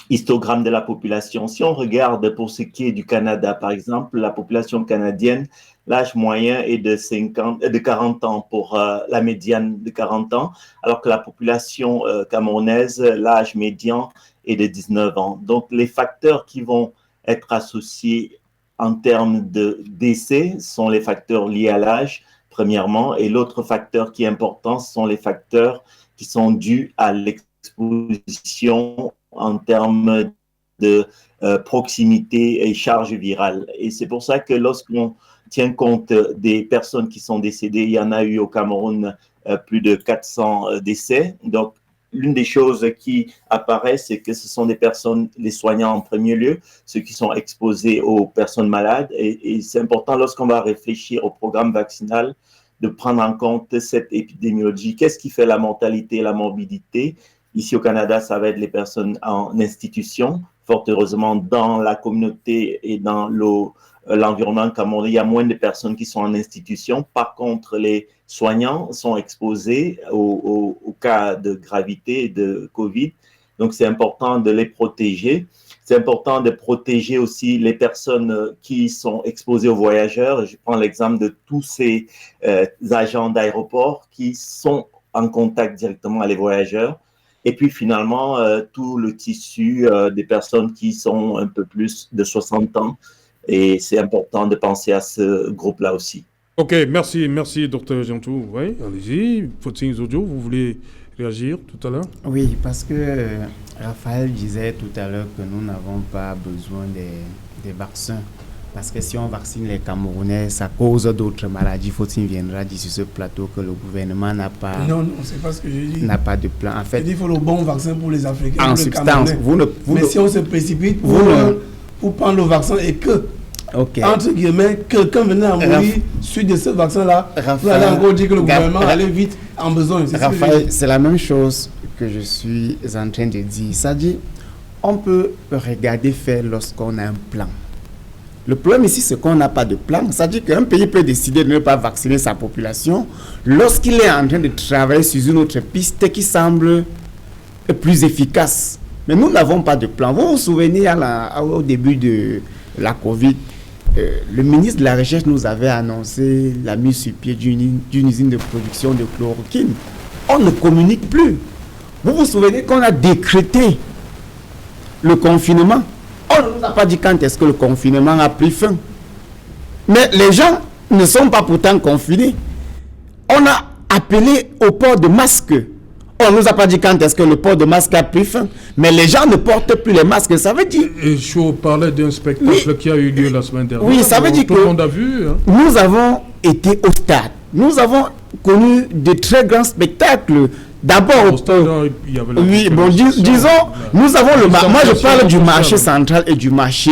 histogramme de la population. Si on regarde pour ce qui est du Canada, par exemple, la population canadienne, l'âge moyen est de 40 ans pour la médiane de 40 ans, alors que la population camerounaise, l'âge médian est de 19 ans. Donc, les facteurs qui vont être associés en termes de décès sont les facteurs liés à l'âge, premièrement, et l'autre facteur qui est important, ce sont les facteurs qui sont dus à l'exposition en termes de proximité et charge virale. Et c'est pour ça que lorsqu'on tient compte des personnes qui sont décédées, il y en a eu au Cameroun plus de 400 décès. Donc, l'une des choses qui apparaît, c'est que ce sont des personnes, les soignants en premier lieu, ceux qui sont exposés aux personnes malades. Et c'est important lorsqu'on va réfléchir au programme vaccinal de prendre en compte cette épidémiologie. Qu'est-ce qui fait la mortalité et la morbidité? Ici au Canada, ça va être les personnes en institution. Fort heureusement, dans la communauté et dans l'environnement camerounais, il y a moins de personnes qui sont en institution. Par contre, les soignants sont exposés au cas de gravité de COVID. Donc, c'est important de les protéger. C'est important de protéger aussi les personnes qui sont exposées aux voyageurs. Je prends l'exemple de tous ces agents d'aéroport qui sont en contact directement avec les voyageurs. Et puis finalement, tout le tissu des personnes qui sont un peu plus de 60 ans. Et c'est important de penser à ce groupe-là aussi. Ok, merci, Dr Jantou. Oui, allez-y. Fautine Zodio, vous voulez réagir tout à l'heure? Oui, parce que Raphaël disait tout à l'heure que nous n'avons pas besoin des vaccins. Parce que si on vaccine les Camerounais, ça cause d'autres maladies. Fautine viendra dire sur ce plateau que le gouvernement n'a pas... Non, c'est pas ce que j'ai dit. N'a pas de plan. En fait, il faut le bon vaccin pour les Africains. En substance, si on se précipite pour prendre le vaccin et que, entre guillemets, quelqu'un venait à mourir suite de ce vaccin-là, vous allez encore dire que le gouvernement allait vite en besoin. Raphaël, c'est la même chose que je suis en train de dire. C'est-à-dire, on peut regarder faire lorsqu'on a un plan. Le problème ici, c'est qu'on n'a pas de plan. C'est-à-dire qu'un pays peut décider de ne pas vacciner sa population lorsqu'il est en train de travailler sur une autre piste qui semble plus efficace. Mais nous n'avons pas de plan. Vous vous souvenez au début de la Covid, le ministre de la Recherche nous avait annoncé la mise sur pied d'une usine de production de chloroquine. On ne communique plus. Vous vous souvenez qu'on a décrété le confinement. On ne nous a pas dit quand est-ce que le confinement a pris fin. Mais les gens ne sont pas pourtant confinés. On a appelé au port de masque. On ne nous a pas dit quand est-ce que le port de masque a pris fin. Mais les gens ne portent plus les masques. Ça veut dire... Et je parlais d'un spectacle qui a eu lieu la semaine dernière. Oui, ça veut dire que tout le monde a vu. Hein. Nous avons été au stade. Nous avons connu de très grands spectacles D'abord, oui, bon, disons, nous avons le moi je parle du marché central et du marché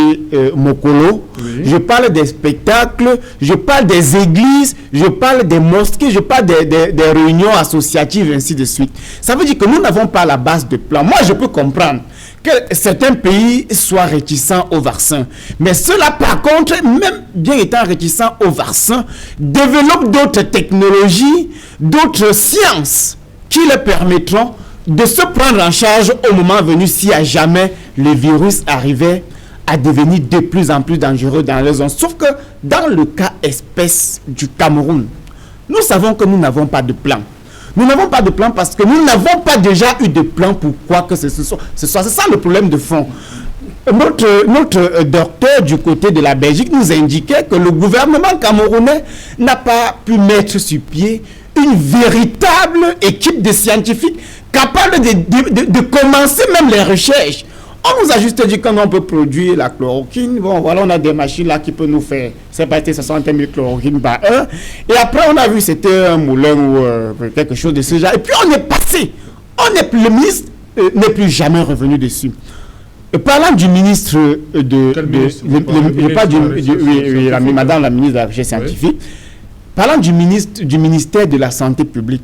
Mokolo. Oui. Je parle des spectacles, je parle des églises, je parle des mosquées, je parle des réunions associatives, ainsi de suite. Ça veut dire que nous n'avons pas la base de plan. Moi, je peux comprendre que certains pays soient réticents au vaccin. Mais ceux-là, par contre, même bien étant réticents au vaccin, développent d'autres technologies, d'autres sciences qui leur permettront de se prendre en charge au moment venu si à jamais le virus arrivait à devenir de plus en plus dangereux dans les zones. Sauf que dans le cas espèce du Cameroun, nous savons que nous n'avons pas de plan. Nous n'avons pas de plan parce que nous n'avons pas déjà eu de plan pour quoi que ce soit. C'est ça le problème de fond. Notre docteur du côté de la Belgique nous indiquait que le gouvernement camerounais n'a pas pu mettre sur pied une véritable équipe de scientifiques capable de commencer même les recherches. On nous a juste dit qu'on peut produire la chloroquine. Bon, voilà, on a des machines là qui peuvent nous faire 60 000 chloroquines par heure. Et après, on a vu c'était un moulin ou quelque chose de ce genre. Et puis, on est passé. Le ministre n'est plus jamais revenu dessus. Parlant du ministre madame la ministre de la Recherche scientifique, parlant du ministère de la Santé publique,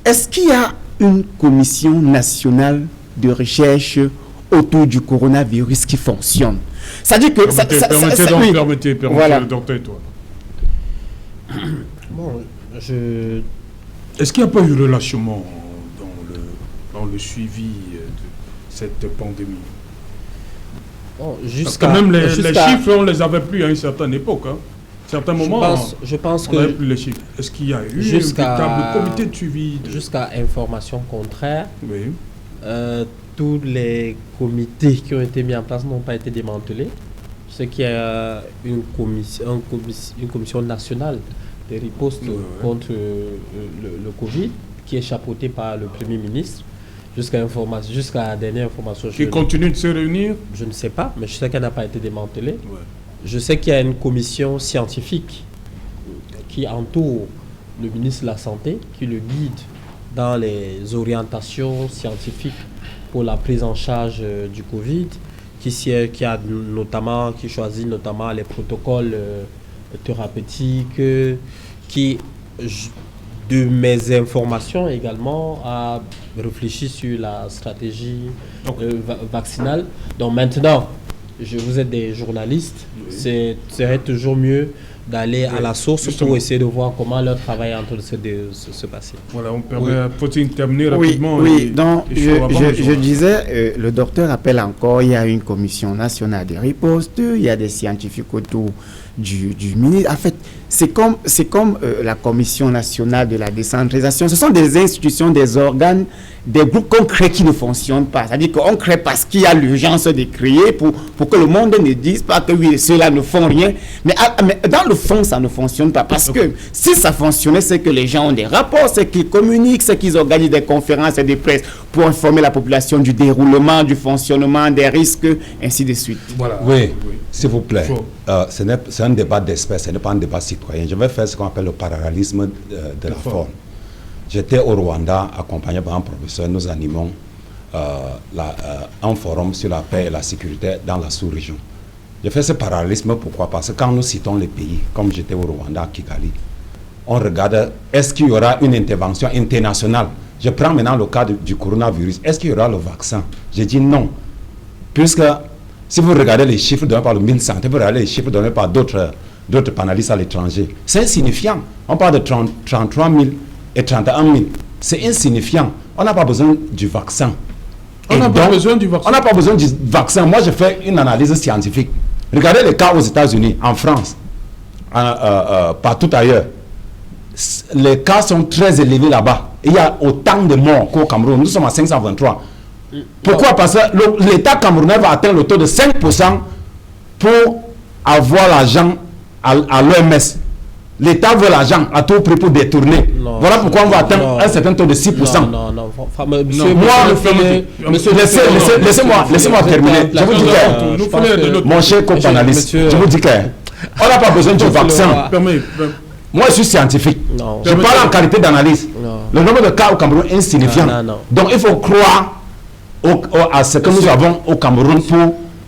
est-ce qu'il y a une commission nationale de recherche autour du coronavirus qui fonctionne? C'est-à-dire que... Permettez, voilà. Le docteur et toi. Bon, Est-ce qu'il n'y a pas eu relâchement dans le suivi de cette pandémie? Bon, parce que même les chiffres, on ne les avait plus à une certaine époque. Hein. Certains moments, je pense on n'avait plus les chiffres. Est-ce qu'il y a eu un véritable comité de suivi Jusqu'à information contraire, oui. Tous les comités qui ont été mis en place n'ont pas été démantelés. Je sais qu'il y a une commission nationale de riposte contre le Covid qui est chapeautée par le Premier ministre. Jusqu'à la dernière information. Qui continue de se réunir? Je ne sais pas, mais je sais qu'elle n'a pas été démantelée. Ouais. Je sais qu'il y a une commission scientifique qui entoure le ministre de la Santé, qui le guide dans les orientations scientifiques pour la prise en charge du Covid, qui choisit notamment les protocoles thérapeutiques, qui, de mes informations également, a réfléchi sur la stratégie vaccinale. Donc maintenant, vous êtes des journalistes, ce serait toujours mieux d'aller à la source pour essayer de voir comment leur travail est en train de se passer. Voilà, faut-il terminer rapidement? Oui, donc je disais, le docteur rappelle encore, il y a une commission nationale de riposte, il y a des scientifiques autour du ministre. En fait, c'est comme la commission nationale de la décentralisation. Ce sont des institutions, des organes, des groupes qu'on crée qui ne fonctionnent pas. C'est-à-dire qu'on crée parce qu'il y a l'urgence de créer pour que le monde ne dise pas que oui, ceux-là ne font rien. Mais dans le fond, ça ne fonctionne pas. Parce que si ça fonctionnait, c'est que les gens ont des rapports, c'est qu'ils communiquent, c'est qu'ils organisent des conférences et des presses pour informer la population du déroulement, du fonctionnement, des risques, ainsi de suite. Voilà. Oui, s'il vous plaît. C'est un débat d'experts, ce n'est pas un débat citoyen. Je vais faire ce qu'on appelle le parallélisme de la forme. J'étais au Rwanda accompagné par un professeur. Nous animons un forum sur la paix et la sécurité dans la sous-région. J'ai fait ce parallélisme, pourquoi? Parce que quand nous citons les pays, comme j'étais au Rwanda, à Kigali, on regarde, est-ce qu'il y aura une intervention internationale? Je prends maintenant le cas du coronavirus. Est-ce qu'il y aura le vaccin? J'ai dit non. Puisque si vous regardez les chiffres donnés par le ministre de la Santé, vous regardez les chiffres donnés par d'autres panélistes à l'étranger, c'est insignifiant. On parle de 33 000 et 31 000. C'est insignifiant. On n'a pas besoin du vaccin. On n'a pas besoin du vaccin. Moi, je fais une analyse scientifique. Regardez les cas aux États-Unis, en France, partout ailleurs. Les cas sont très élevés là-bas. Il y a autant de morts qu'au Cameroun. Nous sommes à 523. Pourquoi? Parce que l'État camerounais va atteindre le taux de 5% pour avoir l'argent à l'OMS. L'État veut l'argent à tout prix pour détourner. Voilà pourquoi on va atteindre un certain taux de 6%. Laissez-moi terminer. Je vous dis que, mon cher co-panaliste, je vous dis qu'on n'a pas besoin du vaccin. Moi, je suis scientifique. Non. Je parle en qualité d'analyse. Non. Le nombre de cas au Cameroun est insignifiant. Non. Donc, il faut croire à ce que nous avons au Cameroun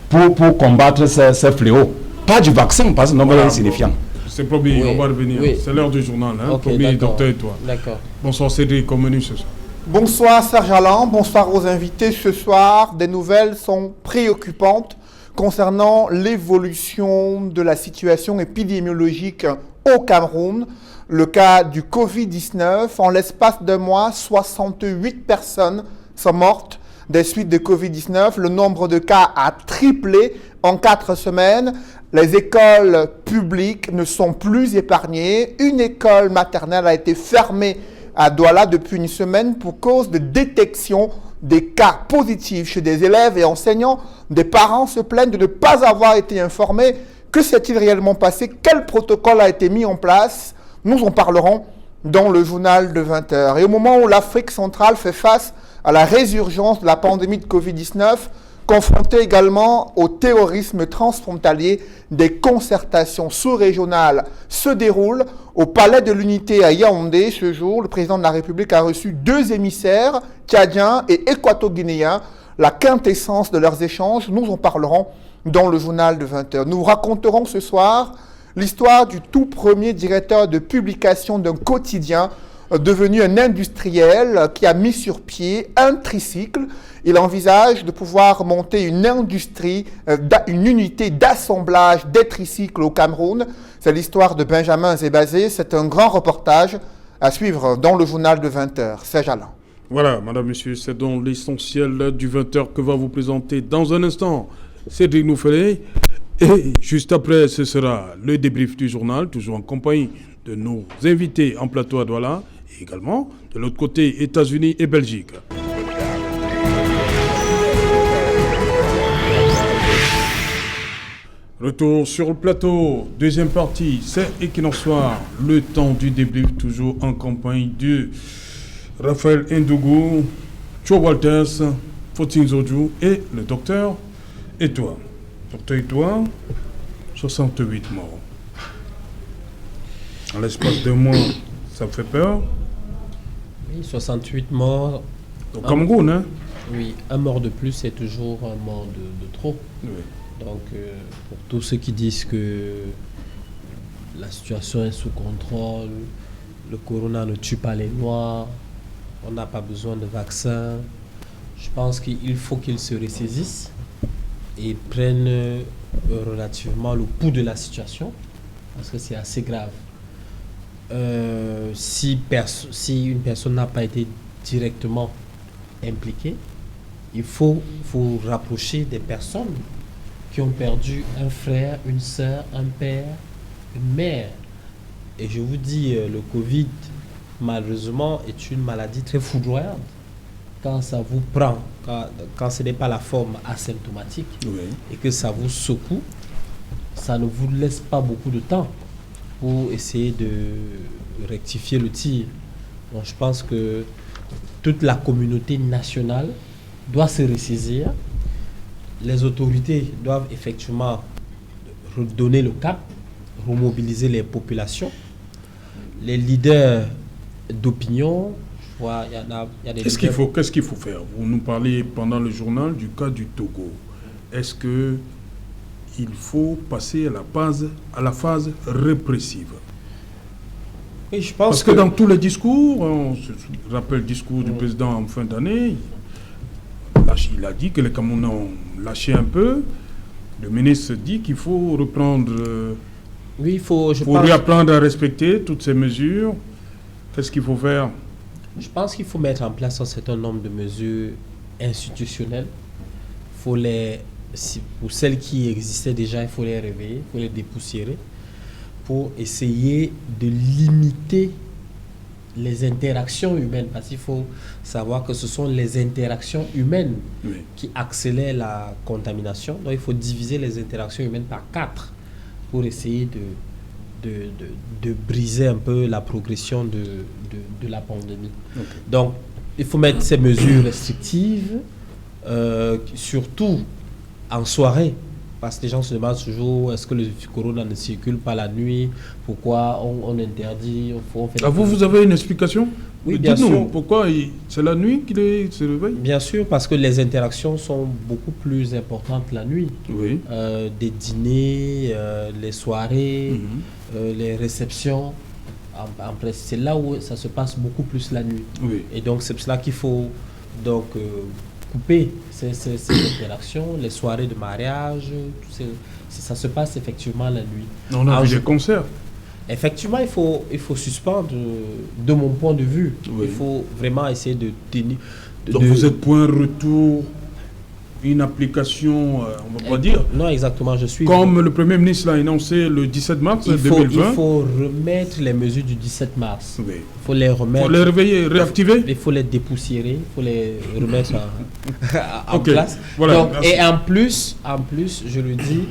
pour combattre ce fléau. Pas du vaccin, parce que le nombre est insignifiant. C'est promis, Oui, on va revenir. oui. C'est l'heure du journal. Hein? Ok, Promis, d'accord. docteur et toi. D'accord. Bonsoir Cédric, comme menu ce soir. Bonsoir Serge Alain, bonsoir aux invités. Ce soir, des nouvelles sont préoccupantes concernant l'évolution de la situation épidémiologique au Cameroun. Le cas du Covid-19, en l'espace d'un mois, 68 personnes sont mortes des suites de Covid-19. Le nombre de cas a triplé en 4 semaines. Les écoles publiques ne sont plus épargnées. Une école maternelle a été fermée à Douala depuis une semaine pour cause de détection des cas positifs chez des élèves et enseignants. Des parents se plaignent de ne pas avoir été informés. Que s'est-il réellement passé? Quel protocole a été mis en place? Nous en parlerons dans le journal de 20h. Et au moment où l'Afrique centrale fait face à la résurgence de la pandémie de Covid-19, confrontée également au terrorisme transfrontalier, des concertations sous-régionales se déroulent au Palais de l'Unité à Yaoundé. Ce jour, le président de la République a reçu 2 émissaires, tchadiens et équato-guinéens. La quintessence de leurs échanges, nous en parlerons dans le journal de 20h. Nous raconterons ce soir l'histoire du tout premier directeur de publication d'un quotidien devenu un industriel qui a mis sur pied un tricycle. Il envisage de pouvoir monter une industrie, une unité d'assemblage des tricycles au Cameroun. C'est l'histoire de Benjamin Zébazé. C'est un grand reportage à suivre dans le journal de 20h. Serge Alain. Voilà, madame, monsieur, c'est donc l'essentiel du 20h que va vous présenter dans un instant Cédric Nouffelé. Et juste après, ce sera le débrief du journal, toujours en compagnie de nos invités en plateau à Douala, et également de l'autre côté, États-Unis et Belgique. Retour sur le plateau, deuxième partie, c'est Equinox Soir, le temps du débrief, toujours en compagnie de Raphaël Ndougou, Joe Walters, Fautine Zodjou et le docteur Etoile. Docteur Etoile, 68 morts. En l'espace de mois, ça fait peur. Oui, 68 morts. Au Cameroun, hein? Oui, un mort de plus, c'est toujours un mort de trop. Oui. Donc, pour tous ceux qui disent que la situation est sous contrôle, le corona ne tue pas les Noirs, on n'a pas besoin de vaccin, je pense qu'il faut qu'ils se ressaisissent et prennent relativement le pouls de la situation, parce que c'est assez grave. Si une personne n'a pas été directement impliquée, il faut rapprocher des personnes qui ont perdu un frère, une sœur, un père, une mère. Et je vous dis, le Covid, malheureusement, est une maladie très foudroyante. Quand ça vous prend, quand ce n'est pas la forme asymptomatique, Oui. et que ça vous secoue, ça ne vous laisse pas beaucoup de temps pour essayer de rectifier le tir. Donc je pense que toute la communauté nationale doit se ressaisir. Les autorités doivent effectivement redonner le cap, remobiliser les populations. Les leaders d'opinion, je vois, il y a des Qu'est-ce qu'il faut faire? Vous nous parlez pendant le journal du cas du Togo. Est-ce que il faut passer à la phase répressive? Oui, je pense Parce que dans tous les discours, on se rappelle le discours du président en fin d'année, il a dit que les Camerounais ont lâché un peu. Le ministre dit qu'il faut reprendre, oui, pour réapprendre à respecter toutes ces mesures. Qu'est-ce qu'il faut faire? Je pense qu'il faut mettre en place un certain nombre de mesures institutionnelles. Pour celles qui existaient déjà, il faut les réveiller, il faut les dépoussiérer pour essayer de limiter les interactions humaines. Parce qu'il faut savoir que ce sont les interactions humaines qui accélèrent la contamination. Donc il faut diviser les interactions humaines par 4 pour essayer de briser un peu la progression de la pandémie. Okay. Donc, il faut mettre ces mesures restrictives, surtout en soirée, parce que les gens se demandent toujours est-ce que le corona ne circule pas la nuit, pourquoi on interdit, on fait... Vous avez une explication? Oui, bien sûr. Pourquoi c'est la nuit qu'il se réveille? Bien sûr, parce que les interactions sont beaucoup plus importantes la nuit. Oui. Des dîners, les soirées, les réceptions. C'est là où ça se passe beaucoup plus la nuit. Oui. Et donc c'est pour cela qu'il faut donc couper ces interactions, les soirées de mariage, ça se passe effectivement la nuit. On a vu des concerts. Effectivement, il faut suspendre, de mon point de vue. Oui. Il faut vraiment essayer de tenir... Donc vous êtes pour un retour, une application, on va pas dire. Non, exactement, je suis... Comme le Premier ministre l'a annoncé le 17 mars 2020. Il faut remettre les mesures du 17 mars. Oui. Il faut les remettre... Il faut les réveiller, réactiver. Il faut les dépoussiérer, il faut les remettre en Okay. place. Voilà, donc, merci. et en plus, je le dis,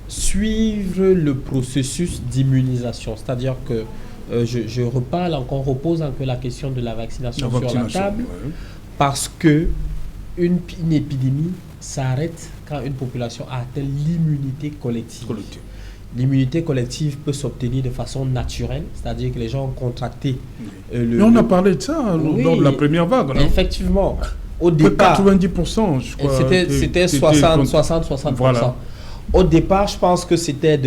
suivre le processus d'immunisation. C'est-à-dire que je repose un peu la question de la vaccination sur la table, ouais. parce que une épidémie s'arrête quand une population a atteint l'immunité collective. L'immunité collective peut s'obtenir de façon naturelle, c'est-à-dire que les gens ont contracté. Mais on a parlé de ça lors de la première vague, non? Effectivement. Au départ, 90%, je crois. C'était 60-60%. Voilà. Au départ, je pense que c'était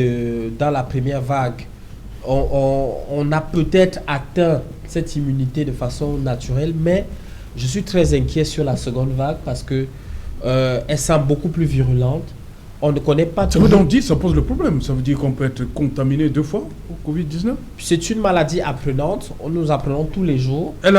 dans la première vague. On a peut-être atteint cette immunité de façon naturelle, mais je suis très inquiet sur la seconde vague parce que elle semble beaucoup plus virulente. On ne connaît pas Ça veut donc dire, ça pose le problème. Ça veut dire qu'on peut être contaminé 2 fois au Covid-19. C'est une maladie apprenante. Nous apprenons tous les jours. Elle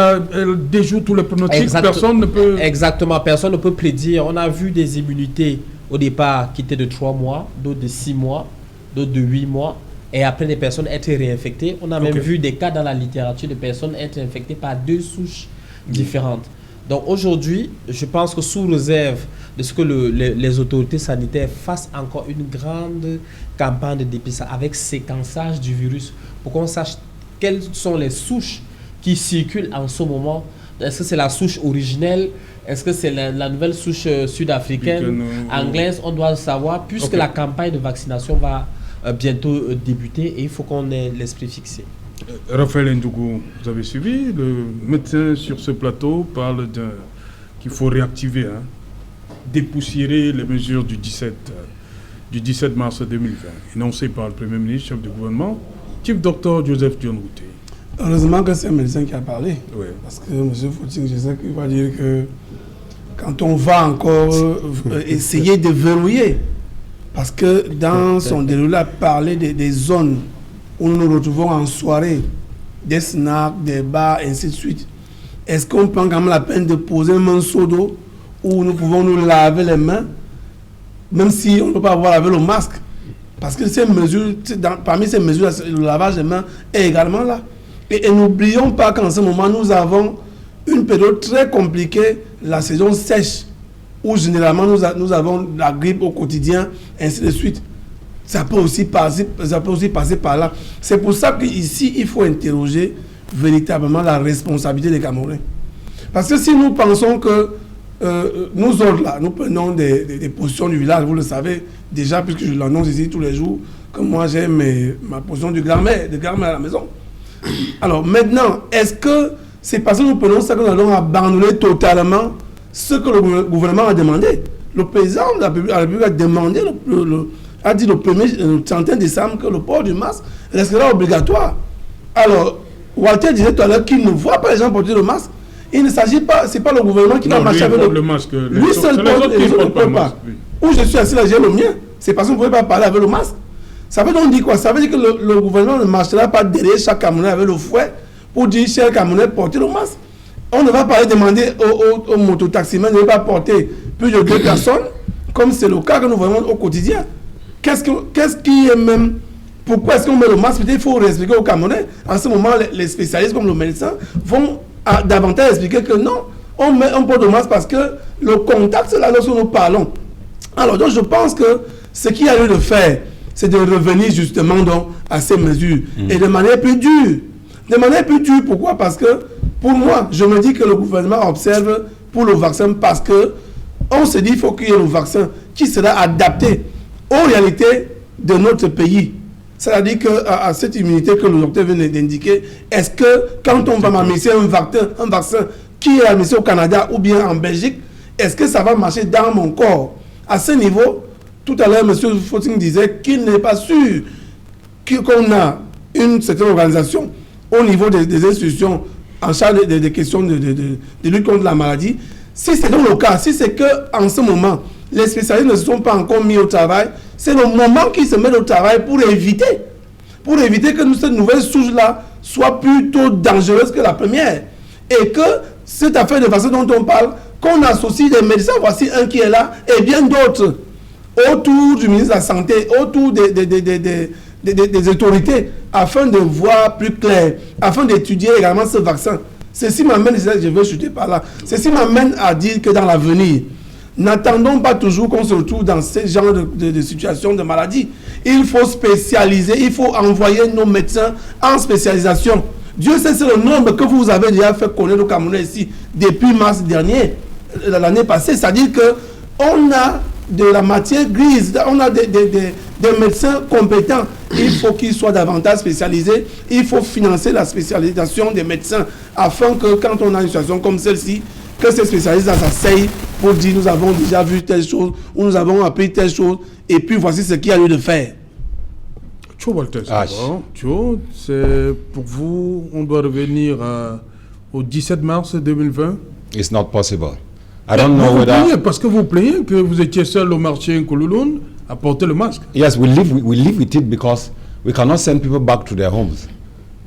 déjoue tous les pronostics. Personne ne peut... Exactement, personne ne peut prédire. On a vu des immunités au départ qui étaient de 3 mois, d'autres de 6 mois, d'autres de 8 mois. Et après, des personnes être réinfectées. On a même vu des cas dans la littérature de personnes être infectées par 2 souches différentes. Donc aujourd'hui, je pense que sous réserve de ce que les autorités sanitaires fassent encore une grande campagne de dépistage avec séquençage du virus pour qu'on sache quelles sont les souches qui circulent en ce moment. Est-ce que c'est la souche originelle? Est-ce que c'est la nouvelle souche sud-africaine, anglaise? On doit le savoir puisque la campagne de vaccination va bientôt débuter et il faut qu'on ait l'esprit fixé. Raphaël Ndougou, vous avez suivi, le médecin sur ce plateau parle qu'il faut réactiver, dépoussiérer les mesures du 17 mars 2020, énoncées par le Premier ministre, chef du gouvernement, Chief Dr Joseph John Routé. Heureusement que c'est un médecin qui a parlé, Oui. parce que M. Fouting, je sais qu'il va dire que quand on va encore essayer de verrouiller, parce que dans son déroulé, a parlé des zones où nous nous retrouvons en soirée, des snacks, des bars, ainsi de suite. Est-ce qu'on prend quand même la peine de poser un manceau d'eau où nous pouvons nous laver les mains, même si on ne peut pas avoir lavé le masque? Parce que ces mesures, parmi ces mesures, le lavage des mains est également là. Et n'oublions pas qu'en ce moment, nous avons une période très compliquée, la saison sèche, où généralement nous avons la grippe au quotidien, ainsi de suite. Ça peut aussi passer par là. C'est pour ça qu'ici, il faut interroger véritablement la responsabilité des Camerounais. Parce que si nous pensons que nous autres, là, nous prenons des positions du village, vous le savez déjà, puisque je l'annonce ici tous les jours, que moi j'ai ma position de grand-mère à la maison. Alors maintenant, est-ce que c'est parce que nous prenons ça que nous allons abandonner totalement ce que le gouvernement a demandé? Le président de la République a demandé, a dit le 31 décembre que le port du masque restera obligatoire. Alors, Walter disait tout à l'heure qu'il ne voit pas les gens porter le masque. Il ne s'agit pas, c'est pas le gouvernement qui va marcher avec le masque. Lui seul porte, les autres ne peuvent pas. Où je suis assis là, j'ai le mien. C'est parce qu'on ne pouvait pas parler avec le masque. Ça veut donc dire quoi? Ça veut dire que le gouvernement ne marchera pas derrière chaque Camerounais avec le fouet pour dire, cher Camerounais, portez le masque. On ne va pas demander aux mototaximens de ne pas porter plus de 2 personnes, comme c'est le cas que nous voyons au quotidien. Qu'est-ce qui est même... Pourquoi est-ce qu'on met le masque? Peut-être il faut expliquer aux Camerounais. En ce moment, les spécialistes comme le médecin vont davantage expliquer que non, on porte le masque parce que le contact, c'est là lorsque nous parlons. Alors, donc, je pense que ce qu'il y a lieu de faire, c'est de revenir justement donc, à ces mesures. Et de manière plus dure. De manière plus dure, pourquoi? Parce que, pour moi, je me dis que le gouvernement observe pour le vaccin parce que on se dit qu'il faut qu'il y ait le vaccin qui sera adapté aux réalités de notre pays. C'est-à-dire qu'à cette immunité que le docteur vient d'indiquer, est-ce que quand on va m'administrer un vaccin qui est administré au Canada ou bien en Belgique, est-ce que ça va marcher dans mon corps? À ce niveau, tout à l'heure, M. Fauting disait qu'il n'est pas sûr qu'on a une certaine organisation au niveau des institutions en charge des questions de lutte contre la maladie. Si c'est dans le cas, si c'est qu'en ce moment, les spécialistes ne se sont pas encore mis au travail, c'est le moment qu'ils se mettent au travail pour éviter que cette nouvelle souche-là soit plutôt dangereuse que la première. Et que cette affaire de vaccin dont on parle, qu'on associe des médecins, voici un qui est là, et bien d'autres, autour du ministre de la Santé, autour des autorités, afin de voir plus clair, afin d'étudier également ce vaccin. Ceci m'amène, je vais chuter par là, ceci m'amène à dire que dans l'avenir, n'attendons pas toujours qu'on se retrouve dans ce genre de situation de maladie. Il faut spécialiser, il faut envoyer nos médecins en spécialisation. Dieu sait, c'est le nombre que vous avez déjà fait connaître au Cameroun ici depuis mars dernier, l'année passée. C'est-à-dire qu'on a de la matière grise, on a des médecins compétents. Il faut qu'ils soient davantage spécialisés. Il faut financer la spécialisation des médecins afin que quand on a une situation comme celle-ci, que ces spécialistes s'asseyent pour dire nous avons déjà vu telle chose ou nous avons appris telle chose et puis voici ce qu'il y a lieu de faire. Tcho Walter, Tcho, c'est pour vous, on doit revenir au 17 mars 2020. It's not possible. I don't know whether... Parce que vous plaignez que vous étiez seul au marché en Koulouloun à porter le masque. Yes, we live with it because we cannot send people back to their homes.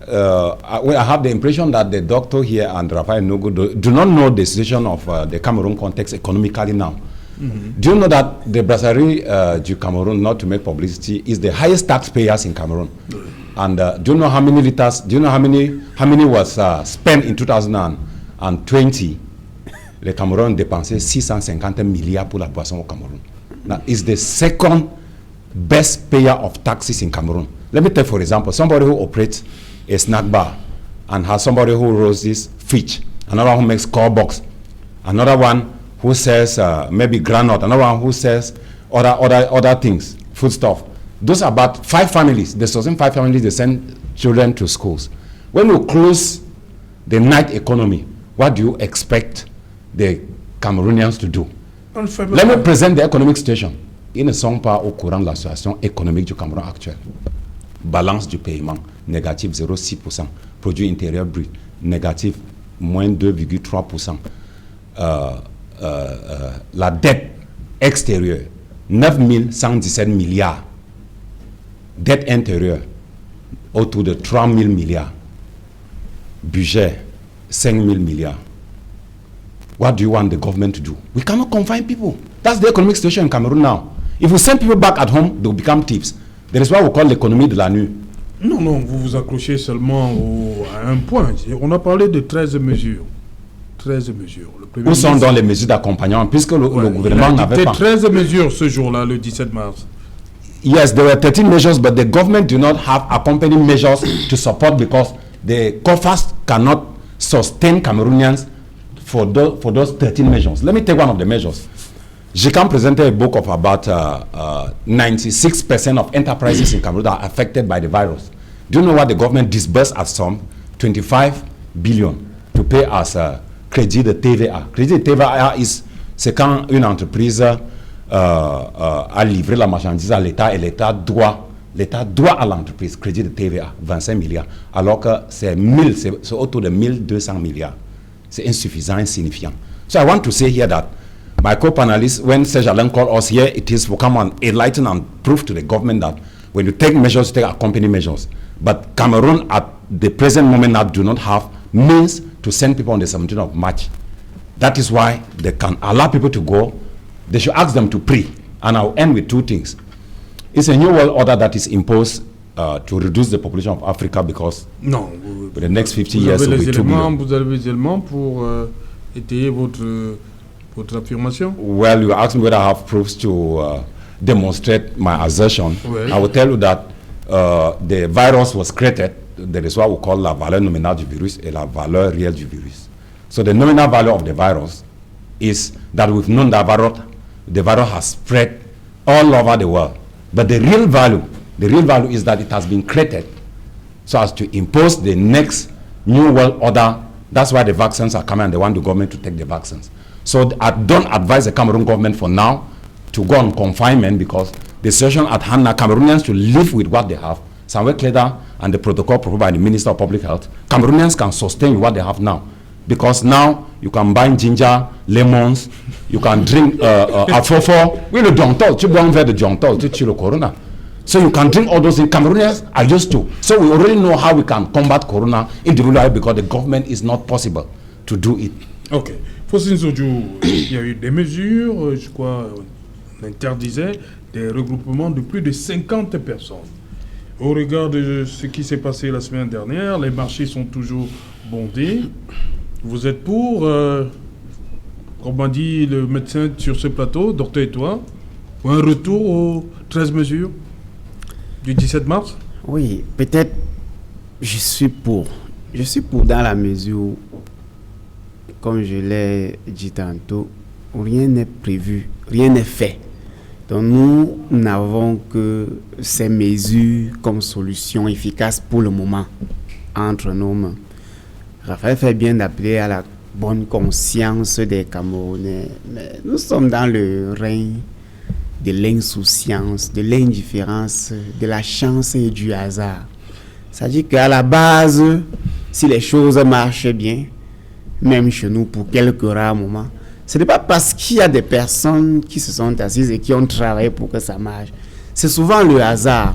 I have the impression that the doctor here and Raphael Nogo do not know the situation of the Cameroon context economically now. Mm-hmm. Do you know that the Brasserie du Cameroon, not to make publicity, is the highest taxpayers in Cameroon? Mm-hmm. And do you know how many liters? Do you know how many was spent in 2020? Le Cameroun dépensait 650 milliards pour la boisson au Cameroun. Now, it's the second best payer of taxes in Cameroon. Let me take, for example, somebody who operates a snack bar and has somebody who roasts fish, another who makes call box, another one who sells maybe granite, another one who sells other things, food stuff. Those are about 5 families. The same 5 families, they send children to schools. When you close the night economy, what do you expect the Cameroonians to do? Let me present the economic situation. Ils ne sont pas au courant de la situation économique du Cameroun actuel. Balance du paiement, négatif 0,6%. Produit intérieur brut, négatif moins 2,3%. La dette extérieure, 9 117 milliards. Dette intérieure, autour de 3 000 milliards. Budget, 5 000 milliards. What do you want the government to do? We cannot confine people. That's the economic situation in Cameroon now. If we send people back at home, they'll become thieves. That is what we call l'économie de la nuit. Non, vous vous accrochez seulement à un point. On a parlé de 13 mesures. 13 mesures. Où sont donc les mesures d'accompagnement, puisque le gouvernement n'avait pas... 13 mesures ce jour-là, le 17 mars. Yes, there were 13 measures, but the government do not have accompanying measures to support because the COFAS cannot sustain Cameroonians for those 13 measures. Let me take one of the measures. GICAM presented a book of about 96% of enterprises in Cameroon are affected by the virus. Do you know what the government disbursed as sum? 25 billion to pay as crédit de TVA. Crédit de TVA c'est quand une entreprise a livré la marchandise à l'État et l'État doit à l'entreprise crédit de TVA 25 milliards, alors que c'est autour de 1200 milliards. C'est insuffisant, insignifiant. So I want to say here that my co-panelists, when Serge Alain called us here, it is to come and enlighten and prove to the government that when you take measures, take accompanying measures. But Cameroon at the present moment now do not have means to send people on the 17th of March. That is why they can allow people to go. They should ask them to pray. And I'll end with 2 things. It's a new world order that is imposed to reduce the population of Africa because for the next 50 years it will be 2 billion. Vous avez les éléments pour étayer votre affirmation? Well, you asked me whether I have proofs to demonstrate my assertion. Well, I will tell you that the virus was created. There is what we call la valeur nominale du virus et la valeur réelle du virus. So the nominal value of the virus is that we've known that the virus has spread all over the world. But the real value is that it has been created so as to impose the next new world order. That's why the vaccines are coming and they want the government to take the vaccines. So I don't advise the Cameroon government for now to go on confinement, because the situation at hand now, Cameroonians should live with what they have. Samuel Kleda and the protocol proposed by the Minister of Public Health, Cameroonians can sustain what they have now. Because now you can buy ginger, lemons, you can drink afofo. We don't talk. You don't the jonto to chilo corona. So you can drink all those things. Cameroonians are used to. So we already know how we can combat corona in the rural area, because the government is not possible to do it. Ok. Faustin Sojou, il y a eu des mesures, je crois, on interdisait des regroupements de plus de 50 personnes. Au regard de ce qui s'est passé la semaine dernière, les marchés sont toujours bondés. Vous êtes pour, comme m'a dit le médecin sur ce plateau, docteur et toi, un retour aux 13 mesures du 17 mars? Oui, peut-être je suis pour. Je suis pour dans la mesure où, comme je l'ai dit tantôt, rien n'est prévu, rien n'est fait. Donc nous n'avons que ces mesures comme solution efficace pour le moment entre nos mains. Raphaël fait bien d'appeler à la bonne conscience des Camerounais, mais nous sommes dans le règne de l'insouciance, de l'indifférence, de la chance et du hasard. C'est-à-dire qu'à la base, si les choses marchent bien, même chez nous pour quelques rares moments, ce n'est pas parce qu'il y a des personnes qui se sont assises et qui ont travaillé pour que ça marche. C'est souvent le hasard.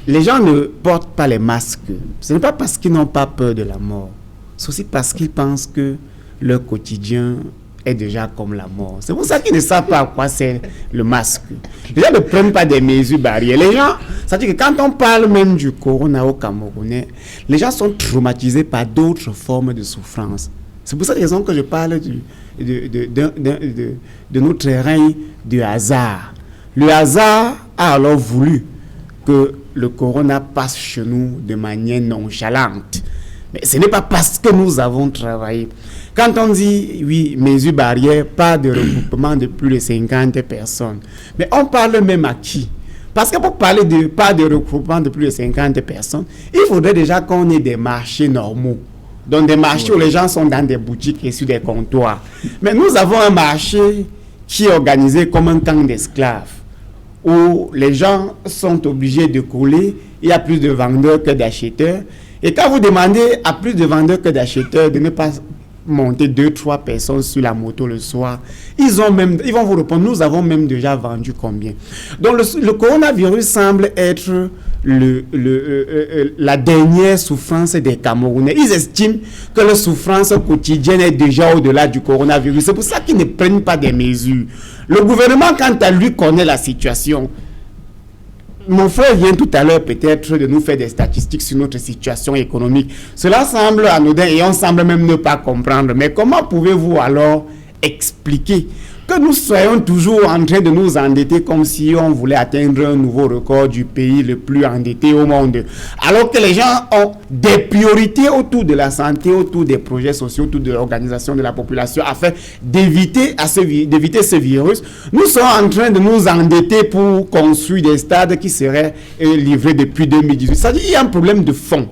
Les gens ne portent pas les masques. Ce n'est pas parce qu'ils n'ont pas peur de la mort. C'est aussi parce qu'ils pensent que leur quotidien est déjà comme la mort. C'est pour ça qu'ils ne savent pas à quoi c'est le masque. Les gens ne prennent pas des mesures barrières. Les gens, c'est-à-dire que quand on parle même du corona au Camerounais, les gens sont traumatisés par d'autres formes de souffrance. C'est pour cette raison que je parle de notre règne du hasard. Le hasard a alors voulu que le corona passe chez nous de manière nonchalante. Mais ce n'est pas parce que nous avons travaillé. Quand on dit, oui, mesures barrières, pas de regroupement de plus de 50 personnes. Mais on parle même à qui? Parce que pour parler de pas de regroupement de plus de 50 personnes, il faudrait déjà qu'on ait des marchés normaux. Donc des marchés où les gens sont dans des boutiques et sur des comptoirs. Mais nous avons un marché qui est organisé comme un camp d'esclaves, où les gens sont obligés de couler, il y a plus de vendeurs que d'acheteurs. Et quand vous demandez à plus de vendeurs que d'acheteurs de ne pas monter 2-3 personnes sur la moto le soir, ils vont vous répondre, nous avons même déjà vendu combien. Donc le coronavirus semble être la dernière souffrance des Camerounais. Ils estiment que la souffrance quotidienne est déjà au-delà du coronavirus. C'est pour ça qu'ils ne prennent pas des mesures. Le gouvernement, quant à lui, connaît la situation. Mon frère vient tout à l'heure peut-être de nous faire des statistiques sur notre situation économique. Cela semble anodin et on semble même ne pas comprendre. Mais comment pouvez-vous alors expliquer que nous soyons toujours en train de nous endetter comme si on voulait atteindre un nouveau record du pays le plus endetté au monde, alors que les gens ont des priorités autour de la santé, autour des projets sociaux, autour de l'organisation de la population afin d'éviter ce virus. Nous sommes en train de nous endetter pour construire des stades qui seraient livrés depuis 2018. C'est-à-dire qu'il y a un problème de fond.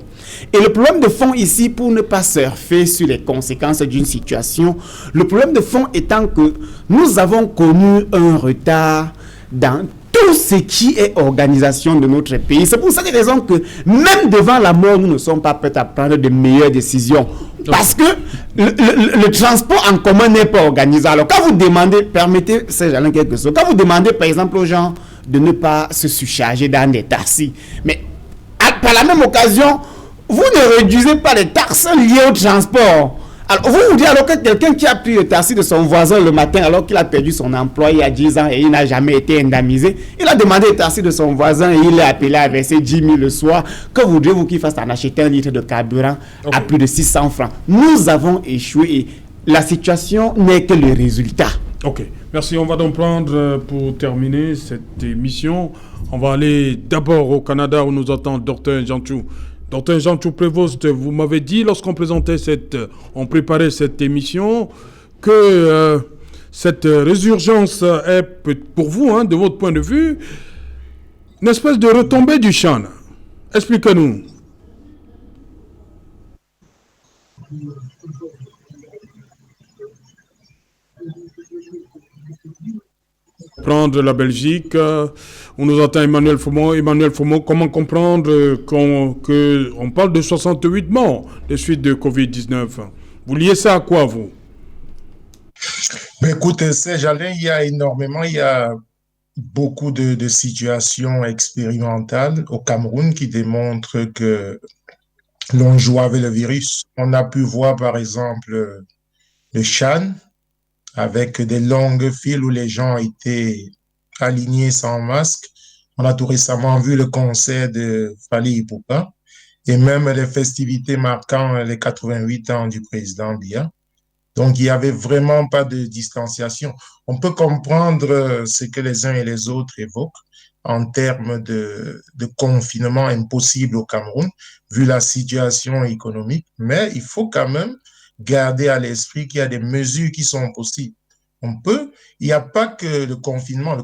Et le problème de fond ici, pour ne pas surfer sur les conséquences d'une situation, le problème de fond étant que nous avons connu un retard dans tout ce qui est organisation de notre pays. C'est pour cette raison que même devant la mort, nous ne sommes pas prêts à prendre de meilleures décisions. Parce que le transport en commun n'est pas organisé. Alors quand vous demandez, permettez, c'est quelque chose, quand vous demandez par exemple aux gens de ne pas se surcharger dans des taxis, mais par la même occasion, vous ne réduisez pas les taxes liées au transport. Alors, vous dites alors que quelqu'un qui a pris le taxi de son voisin le matin alors qu'il a perdu son emploi il y a 10 ans et il n'a jamais été indemnisé, il a demandé le taxi de son voisin et il est appelé à verser 10 000 le soir. Que voudriez-vous qu'il fasse en acheter un litre de carburant à plus de 600 francs? Nous avons échoué et la situation n'est que le résultat. Ok, merci. On va donc prendre, pour terminer cette émission, on va aller d'abord au Canada où nous attend Dr Jean-Chou. Dr Jean-Chou Prévost, vous m'avez dit lorsqu'on préparait cette émission que cette résurgence est pour vous, de votre point de vue, une espèce de retombée du Chan. Expliquez-nous. Prendre la Belgique, on nous entend Emmanuel Fomont, comment comprendre qu'on parle de 68 morts des suites de Covid-19? Vous liez ça à quoi, vous? Mais écoute, Serge Alain, il y a beaucoup de situations expérimentales au Cameroun qui démontrent que l'on joue avec le virus. On a pu voir, par exemple, le Chan, avec des longues files où les gens étaient alignés sans masque. On a tout récemment vu le concert de Fally Ipupa et même les festivités marquant les 88 ans du président Biya. Donc, il n'y avait vraiment pas de distanciation. On peut comprendre ce que les uns et les autres évoquent en termes de confinement impossible au Cameroun, vu la situation économique, mais il faut quand même garder à l'esprit qu'il y a des mesures qui sont possibles. Il n'y a pas que le confinement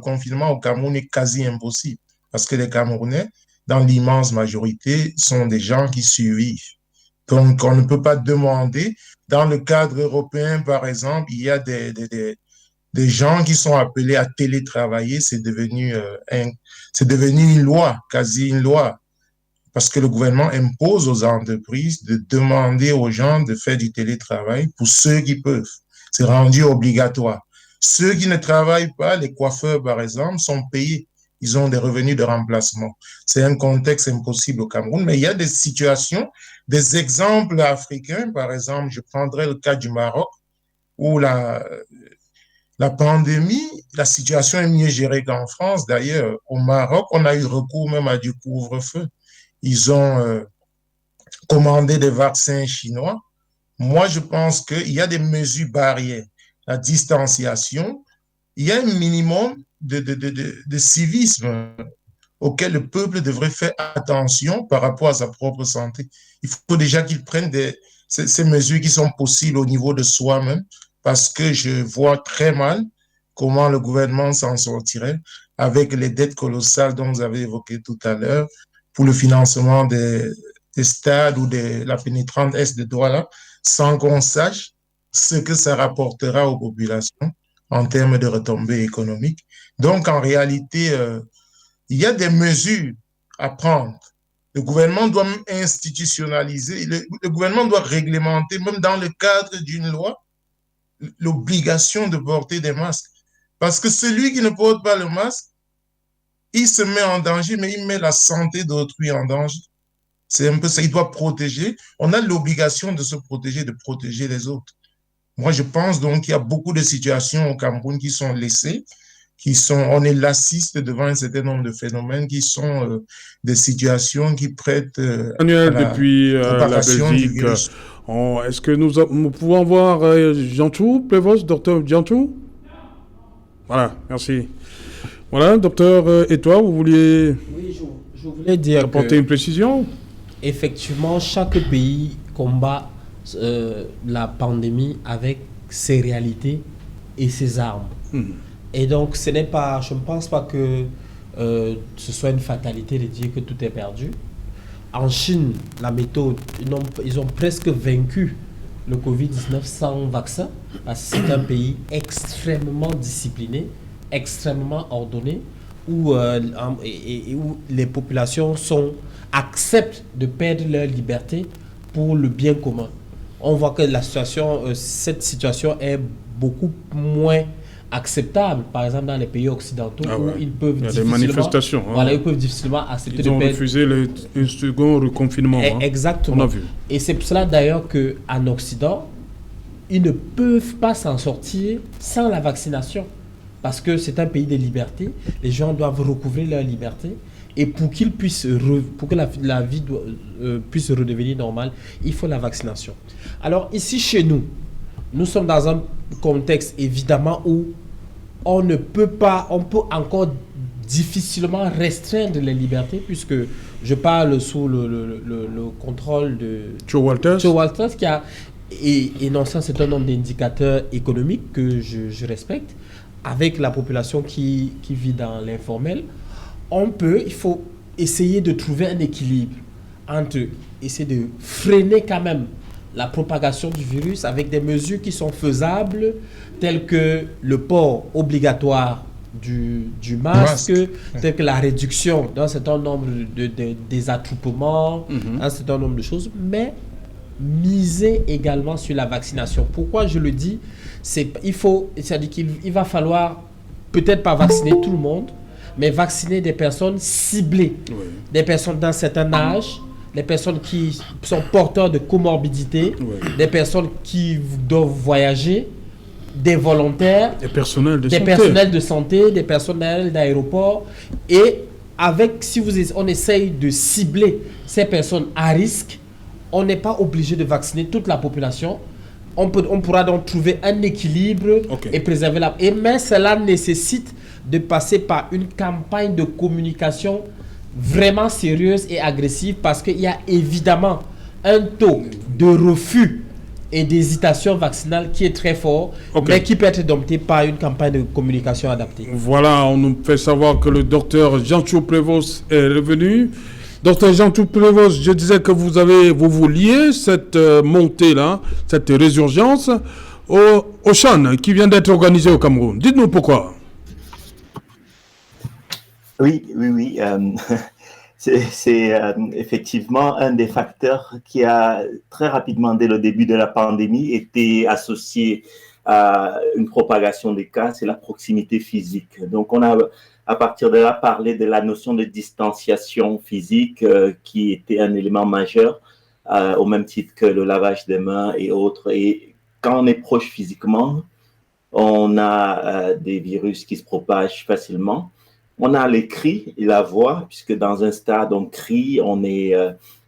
au Cameroun est quasi impossible, parce que les Camerounais, dans l'immense majorité, sont des gens qui survivent. Donc, on ne peut pas demander, dans le cadre européen, par exemple, il y a des gens qui sont appelés à télétravailler, c'est devenu une loi, quasi une loi, parce que le gouvernement impose aux entreprises de demander aux gens de faire du télétravail pour ceux qui peuvent. C'est rendu obligatoire. Ceux qui ne travaillent pas, les coiffeurs par exemple, sont payés. Ils ont des revenus de remplacement. C'est un contexte impossible au Cameroun, mais il y a des situations, des exemples africains. Par exemple, je prendrai le cas du Maroc, où la pandémie, la situation est mieux gérée qu'en France. D'ailleurs, au Maroc, on a eu recours même à du couvre-feu. Ils ont commandé des vaccins chinois. Moi, je pense qu'il y a des mesures barrières. La distanciation, il y a un minimum de civisme auquel le peuple devrait faire attention par rapport à sa propre santé. Il faut déjà qu'il prenne ces mesures qui sont possibles au niveau de soi-même, parce que je vois très mal comment le gouvernement s'en sortirait avec les dettes colossales dont vous avez évoqué tout à l'heure pour le financement des stades ou de la pénétrante est de Douala, sans qu'on sache ce que ça rapportera aux populations en termes de retombées économiques. Donc, en réalité, il y a des mesures à prendre. Le gouvernement doit institutionnaliser, le gouvernement doit réglementer, même dans le cadre d'une loi, l'obligation de porter des masques. Parce que celui qui ne porte pas le masque, il se met en danger, mais il met la santé d'autrui en danger. C'est un peu ça, il doit protéger. On a l'obligation de se protéger, de protéger les autres. Moi, je pense donc qu'il y a beaucoup de situations au Cameroun qui sont laissées, on est lassiste devant un certain nombre de phénomènes qui sont des situations qui prêtent Manuel, à la depuis la propagation du Belgique, virus. est-ce que nous pouvons voir Jantou, Prévost, docteur Jantou? Voilà, merci. Voilà, docteur, et toi, vous vouliez Oui, je voulais dire apporter une précision? Effectivement, chaque pays combat la pandémie avec ses réalités et ses armes. Et donc, je ne pense pas que ce soit une fatalité de dire que tout est perdu. En Chine, la méthode, ils ont presque vaincu le Covid-19 sans vaccin, parce que c'est un pays extrêmement discipliné, extrêmement ordonné, où les populations acceptent de perdre leur liberté pour le bien commun. On voit que cette situation est beaucoup moins acceptable, par exemple dans les pays occidentaux, où ils peuvent il y a des manifestations. Voilà, ils peuvent difficilement accepter Ils ont refusé le second reconfinement. Exactement. On a vu. Et c'est pour cela d'ailleurs qu'en Occident, ils ne peuvent pas s'en sortir sans la vaccination. Parce que c'est un pays de liberté, les gens doivent recouvrir leur liberté. Et pour que la vie puisse redevenir normale, il faut la vaccination. Alors ici chez nous, nous sommes dans un contexte évidemment où on peut encore difficilement restreindre les libertés, puisque je parle sous le contrôle de Joe Walters qui a énoncé un certain nombre d'indicateurs économiques que je respecte, avec la population qui vit dans l'informel. il faut essayer de trouver un équilibre entre essayer de freiner quand même la propagation du virus avec des mesures qui sont faisables, telles que le port obligatoire du masque, telles que la réduction d'un certain nombre des attroupements, un certain nombre de choses, mais miser également sur la vaccination. Pourquoi je le dis? C'est-à-dire qu'il va falloir peut-être pas vacciner tout le monde, mais vacciner des personnes ciblées, des personnes d'un certain âge, des personnes qui sont porteurs de comorbidité, des personnes qui doivent voyager, des volontaires, des personnels de santé, des personnels d'aéroport. Et on essaye de cibler ces personnes à risque, on n'est pas obligé de vacciner toute la population. On pourra donc trouver un équilibre et préserver mais cela nécessite de passer par une campagne de communication vraiment sérieuse et agressive, parce qu'il y a évidemment un taux de refus et d'hésitation vaccinale qui est très fort, mais qui peut être dompté par une campagne de communication adaptée. Voilà, on nous fait savoir que le docteur Jean-Chou Prévost est revenu. Docteur Jean-Chou Prévost, je disais que vous liez cette montée-là, cette résurgence, au CHAN qui vient d'être organisé au Cameroun. Dites-nous pourquoi. Oui. C'est effectivement un des facteurs qui a très rapidement, dès le début de la pandémie, été associé à une propagation des cas, c'est la proximité physique. Donc, on a, à partir de là, parlé de la notion de distanciation physique qui était un élément majeur, au même titre que le lavage des mains et autres. Et quand on est proche physiquement, on a des virus qui se propagent facilement. On a les cris et la voix, puisque dans un stade, on crie, on est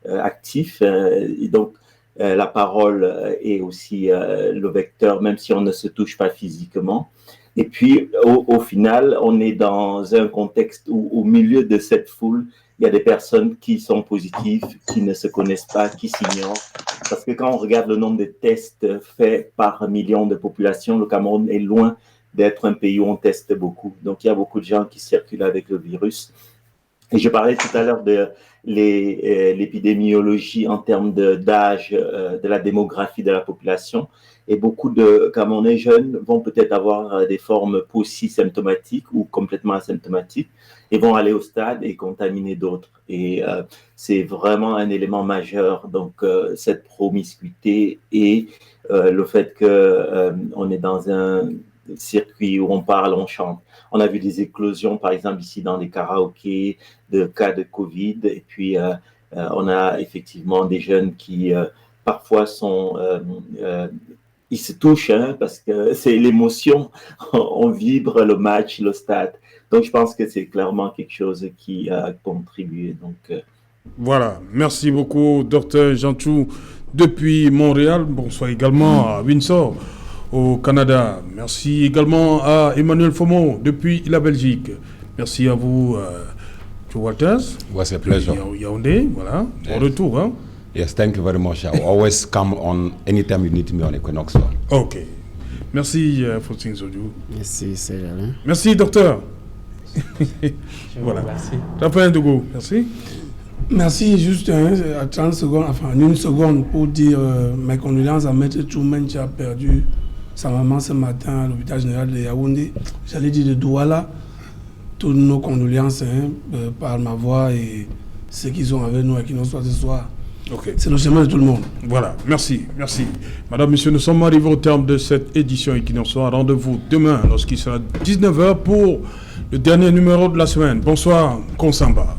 actif. Et donc, la parole est aussi le vecteur, même si on ne se touche pas physiquement. Et puis, au final, on est dans un contexte où, au milieu de cette foule, il y a des personnes qui sont positives, qui ne se connaissent pas, qui s'ignorent. Parce que quand on regarde le nombre de tests faits par million de population, le Cameroun est loin d'être un pays où on teste beaucoup. Donc, il y a beaucoup de gens qui circulent avec le virus. Et je parlais tout à l'heure de l'épidémiologie en termes d'âge, de la démographie de la population. Et beaucoup de Camerounais jeunes vont peut-être avoir des formes pauci-symptomatiques ou complètement asymptomatiques et vont aller au stade et contaminer d'autres. Et c'est vraiment un élément majeur. Donc, cette promiscuité et le fait qu'on est dans un circuit où on parle, on chante. On a vu des éclosions, par exemple, ici dans les karaokés, de cas de Covid. Et puis, on a effectivement des jeunes qui, parfois, ils se touchent, parce que c'est l'émotion. On vibre le match, le stade. Donc, je pense que c'est clairement quelque chose qui a contribué. Donc, voilà. Merci beaucoup, Dr Jean-Chou, depuis Montréal. Bonsoir également à Windsor, au Canada. Merci également à Emmanuel Fomo depuis la Belgique. Merci à vous, Joe Walters. Was a pleasure. Yaoundé, voilà. Yes. Au retour. Hein? Yes, thank you very much. I always come on anytime you need me on Equinox. Ok. Merci, Faustin Zodiou. Merci, c'est Alain. Merci, docteur. Voilà. Merci. Raphaël Dougou, merci. Merci, juste à 30 secondes, enfin une seconde pour dire mes condoléances à Maître Choumen qui a perdu sa maman ce matin à l'hôpital général de Yaoundé. J'allais dire de Douala. Toutes nos condoléances par ma voix et ceux qui sont avec nous et qui nous soient ce soir. Okay. C'est le chemin de tout le monde. Voilà, merci. Madame, Monsieur, nous sommes arrivés au terme de cette édition Equinox Soir. Rendez-vous demain lorsqu'il sera 19h pour le dernier numéro de la semaine. Bonsoir, Konsamba.